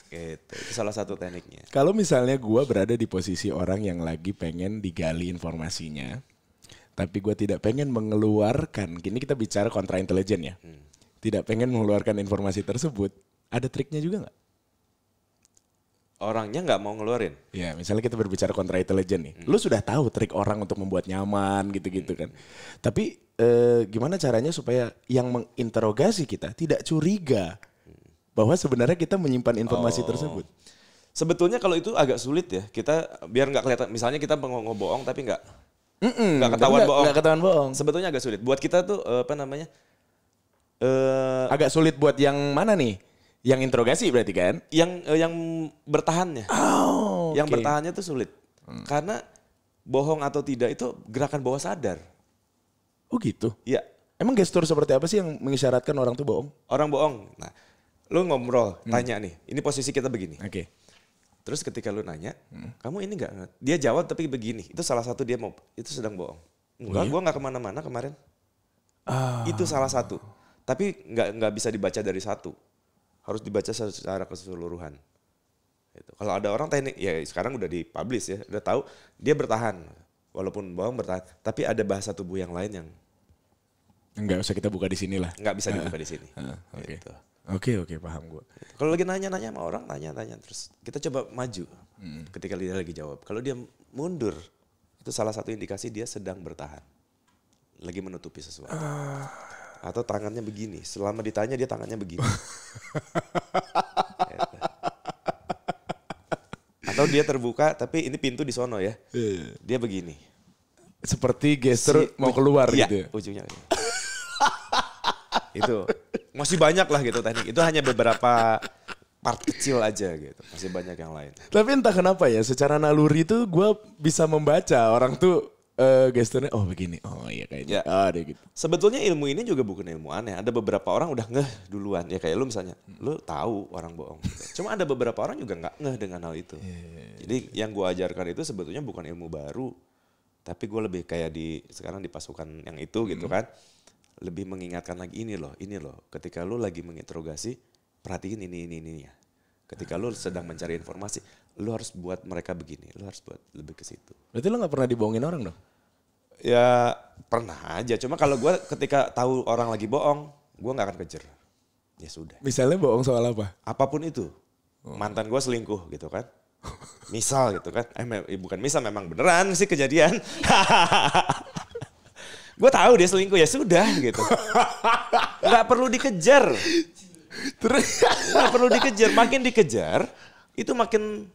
Gitu. Itu salah satu tekniknya. Kalau misalnya gue berada di posisi orang yang lagi pengen digali informasinya, tapi gue tidak pengen mengeluarkan, kini kita bicara kontra intelijen ya, tidak pengen mengeluarkan informasi tersebut, ada triknya juga nggak? Orangnya nggak mau ngeluarin? Ya misalnya kita berbicara kontra intelijen nih, lu sudah tahu trik orang untuk membuat nyaman gitu-gitu kan. Tapi gimana caranya supaya yang menginterogasi kita tidak curiga bahwa sebenarnya kita menyimpan informasi tersebut? Sebetulnya kalau itu agak sulit ya, kita biar nggak kelihatan. Misalnya kita ngebohong tapi nggak ketahuan bohong. Nggak ketahuan bohong. Sebetulnya agak sulit. Buat kita tuh agak sulit buat yang mana nih? Yang interogasi berarti kan? Yang bertahannya. Yang bertahannya tuh sulit. Karena bohong atau tidak itu gerakan bawah sadar. Oh gitu? Iya. Emang gestur seperti apa sih yang mengisyaratkan orang tuh bohong? Orang bohong. Nah, lu ngobrol, tanya nih, ini posisi kita begini. Terus ketika lu nanya, kamu ini nggak? Dia jawab tapi begini. Itu salah satu dia mau, itu sedang bohong. Enggak, gue nggak kemana-mana kemarin. Itu salah satu. Tapi nggak bisa dibaca dari satu. Harus dibaca secara keseluruhan. Gitu. Kalau ada orang teknik, ya sekarang udah dipublish ya, udah tahu dia bertahan. Walaupun bohong bertahan. Tapi ada bahasa tubuh yang lain yang nggak usah kita buka di sini lah. nggak bisa dibuka di sini. Oke, paham gue. Kalau lagi nanya-nanya sama orang, tanya terus. Kita coba maju ketika dia lagi jawab. Kalau dia mundur, itu salah satu indikasi dia sedang bertahan. Lagi menutupi sesuatu. Atau tangannya begini. Selama ditanya dia tangannya begini. Gitu. Atau dia terbuka tapi ini pintu di sono ya. Dia begini. Seperti gesture mau keluar iya, gitu ya? Ujungnya. Itu masih banyak lah gitu teknik. Itu hanya beberapa part kecil aja gitu. Masih banyak yang lain. Tapi entah kenapa ya, secara naluri tuh gue bisa membaca orang tuh gesturnya, oh begini, oh iya kayaknya. Ada gitu. Sebetulnya ilmu ini juga bukan ilmu aneh. Ada beberapa orang udah ngeh duluan. Ya kayak lu misalnya, lu tahu orang bohong. Cuma ada beberapa orang juga nggak ngeh dengan hal itu. Jadi yang gue ajarkan itu sebetulnya bukan ilmu baru. Tapi gue lebih kayak sekarang di pasukan yang itu gitu kan. Lebih mengingatkan lagi ini loh. Ketika lu lagi menginterogasi, perhatiin ini ya. Ketika lu sedang mencari informasi, lu harus buat mereka begini. Lu harus buat lebih ke situ. Berarti lu gak pernah dibohongin orang dong? Ya pernah aja. Cuma kalau gue ketika tahu orang lagi bohong, gue gak akan kejar. Ya sudah. Misalnya bohong soal apa? Apapun itu. Mantan gue selingkuh gitu kan. Misal gitu kan. Bukan misal, memang beneran sih kejadian. Gue tahu dia selingkuh, ya sudah gitu. Gak perlu dikejar. Gak perlu dikejar. Makin dikejar, itu makin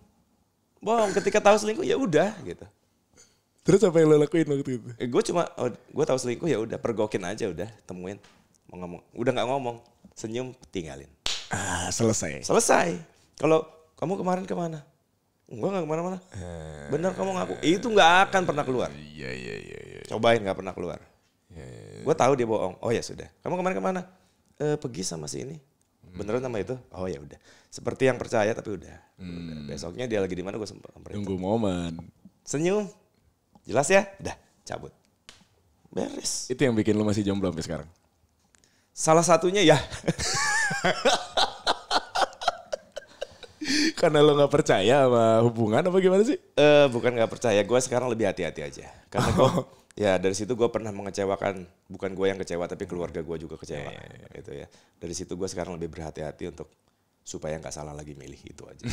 bohong. Ketika tahu selingkuh, ya udah gitu. Terus apa yang lo lakuin waktu itu? Gue tahu selingkuh, ya udah pergokin aja, udah temuin. Mau ngomong, udah nggak ngomong, senyum, tinggalin. Selesai. Kalau kamu kemarin kemana? Enggak, nggak kemana-mana. Bener kamu ngaku, itu nggak akan pernah keluar. Iya. Cobain, nggak pernah keluar. Gue tahu dia bohong. Oh ya sudah. Kamu kemarin kemana? Pergi sama si ini. Beneran sama itu? Oh ya udah. Seperti yang percaya tapi udah. Besoknya dia lagi di mana gue samperin. Tunggu momen. Senyum. Jelas ya? Udah, cabut. Beres. Itu yang bikin lo masih jomblo sampai sekarang? Salah satunya ya. Karena lo gak percaya sama hubungan apa gimana sih? Bukan gak percaya. Gue sekarang lebih hati-hati aja. Karena ya dari situ gue pernah mengecewakan. Bukan gue yang kecewa tapi keluarga gue juga kecewa. Gitu ya. Dari situ gue sekarang lebih berhati-hati untuk supaya gak salah lagi milih, itu aja.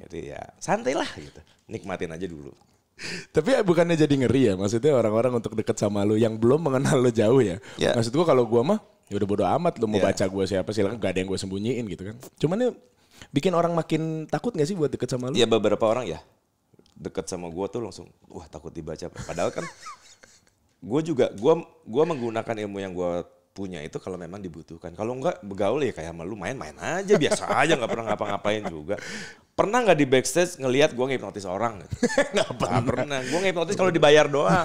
Jadi ya santai lah gitu. Nikmatin aja dulu. Tapi bukannya jadi ngeri ya? Maksudnya orang-orang untuk deket sama lo yang belum mengenal lo jauh ya? Maksud gue kalau gue mah ya udah bodo amat lo mau baca gue siapa, silakan, gak ada yang gue sembunyiin gitu kan. Cuman ya bikin orang makin takut gak sih buat deket sama lo? Ya beberapa orang ya deket sama gue tuh langsung wah takut dibaca. Padahal kan gue menggunakan ilmu yang gue punya itu kalau memang dibutuhkan. Kalau enggak begaul ya kayak sama lu main-main aja biasa aja, nggak pernah ngapa-ngapain juga. Pernah nggak di backstage ngelihat gue ngehipnotis orang? Nggak pernah. Gue ngehipnotis kalau dibayar doang.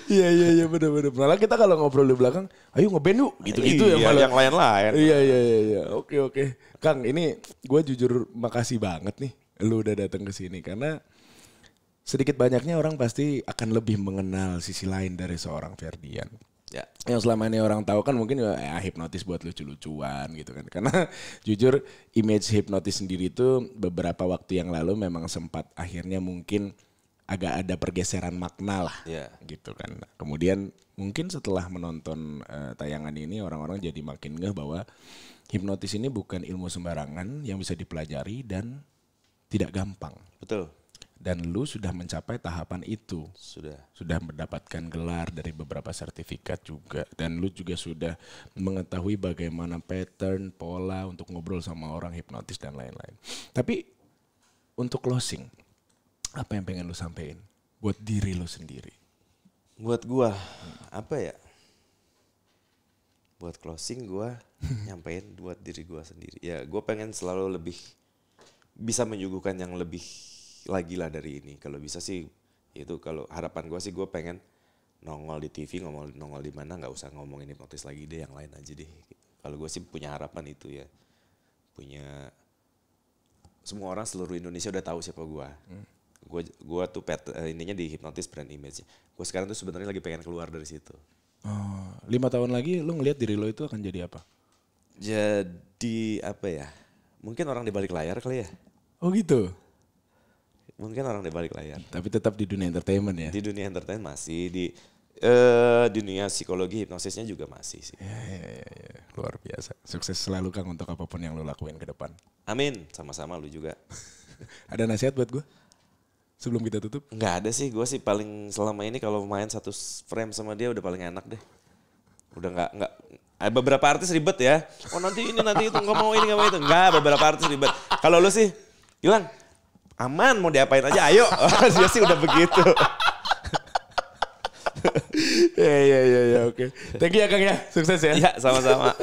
Iya bener. Malah kita kalau ngobrol di belakang, ayo ngeband yuk gitu-gitu ya malah. Yang lain-lain. Iya. Oke. Kang, ini gue jujur makasih banget nih lu udah datang ke sini karena sedikit banyaknya orang pasti akan lebih mengenal sisi lain dari seorang Ferdian. Ya. Yang selama ini orang tahu kan mungkin ya hipnotis buat lucu-lucuan gitu kan. Karena jujur image hipnotis sendiri itu beberapa waktu yang lalu memang sempat akhirnya mungkin agak ada pergeseran makna lah gitu kan. Nah, kemudian mungkin setelah menonton tayangan ini orang-orang jadi makin ngeh bahwa hipnotis ini bukan ilmu sembarangan yang bisa dipelajari dan tidak gampang. Betul. Dan lu sudah mencapai tahapan itu. Sudah mendapatkan gelar dari beberapa sertifikat juga. Dan lu juga sudah mengetahui bagaimana pattern, pola untuk ngobrol sama orang hipnotis dan lain-lain. Tapi untuk closing, apa yang pengen lu sampein buat diri lu sendiri? Buat gua, apa ya? Buat closing gua nyampein buat diri gua sendiri. Ya gua pengen selalu lebih bisa menyuguhkan yang lebih lagi lah dari ini. Kalau bisa sih itu, kalau harapan gue sih gue pengen nongol di TV, nongol di mana, nggak usah ngomongin hipnotis lagi deh, yang lain aja deh. Kalau gue sih punya harapan itu ya, punya semua orang seluruh Indonesia udah tahu siapa gue. Gue tuh ininya di hipnotis brand image. Gue sekarang tuh sebenarnya lagi pengen keluar dari situ. Oh, 5 tahun lagi lu ngelihat diri lo itu akan jadi apa? Jadi apa ya? Mungkin orang di balik layar kali ya. Oh gitu. Mungkin orang di balik layar. Tapi tetap di dunia entertainment ya. Di dunia entertainment masih, di dunia psikologi hipnosisnya juga masih sih. Ya. Luar biasa. Sukses selalu Kang untuk apapun yang lo lakuin ke depan. Amin, sama-sama lu juga. Ada nasihat buat gue? Sebelum kita tutup? Nggak ada sih, gue sih paling selama ini kalau main satu frame sama dia udah paling enak deh. Udah nggak beberapa artis ribet ya. Oh nanti ini nanti itu nggak mau ini nggak mau itu. Nggak, beberapa artis ribet. Kalau lu sih, Gilang, aman mau diapain aja, ayo. Dia sih udah begitu. Ya, oke. Thank you ya Kang ya, sukses ya. Iya, sama-sama.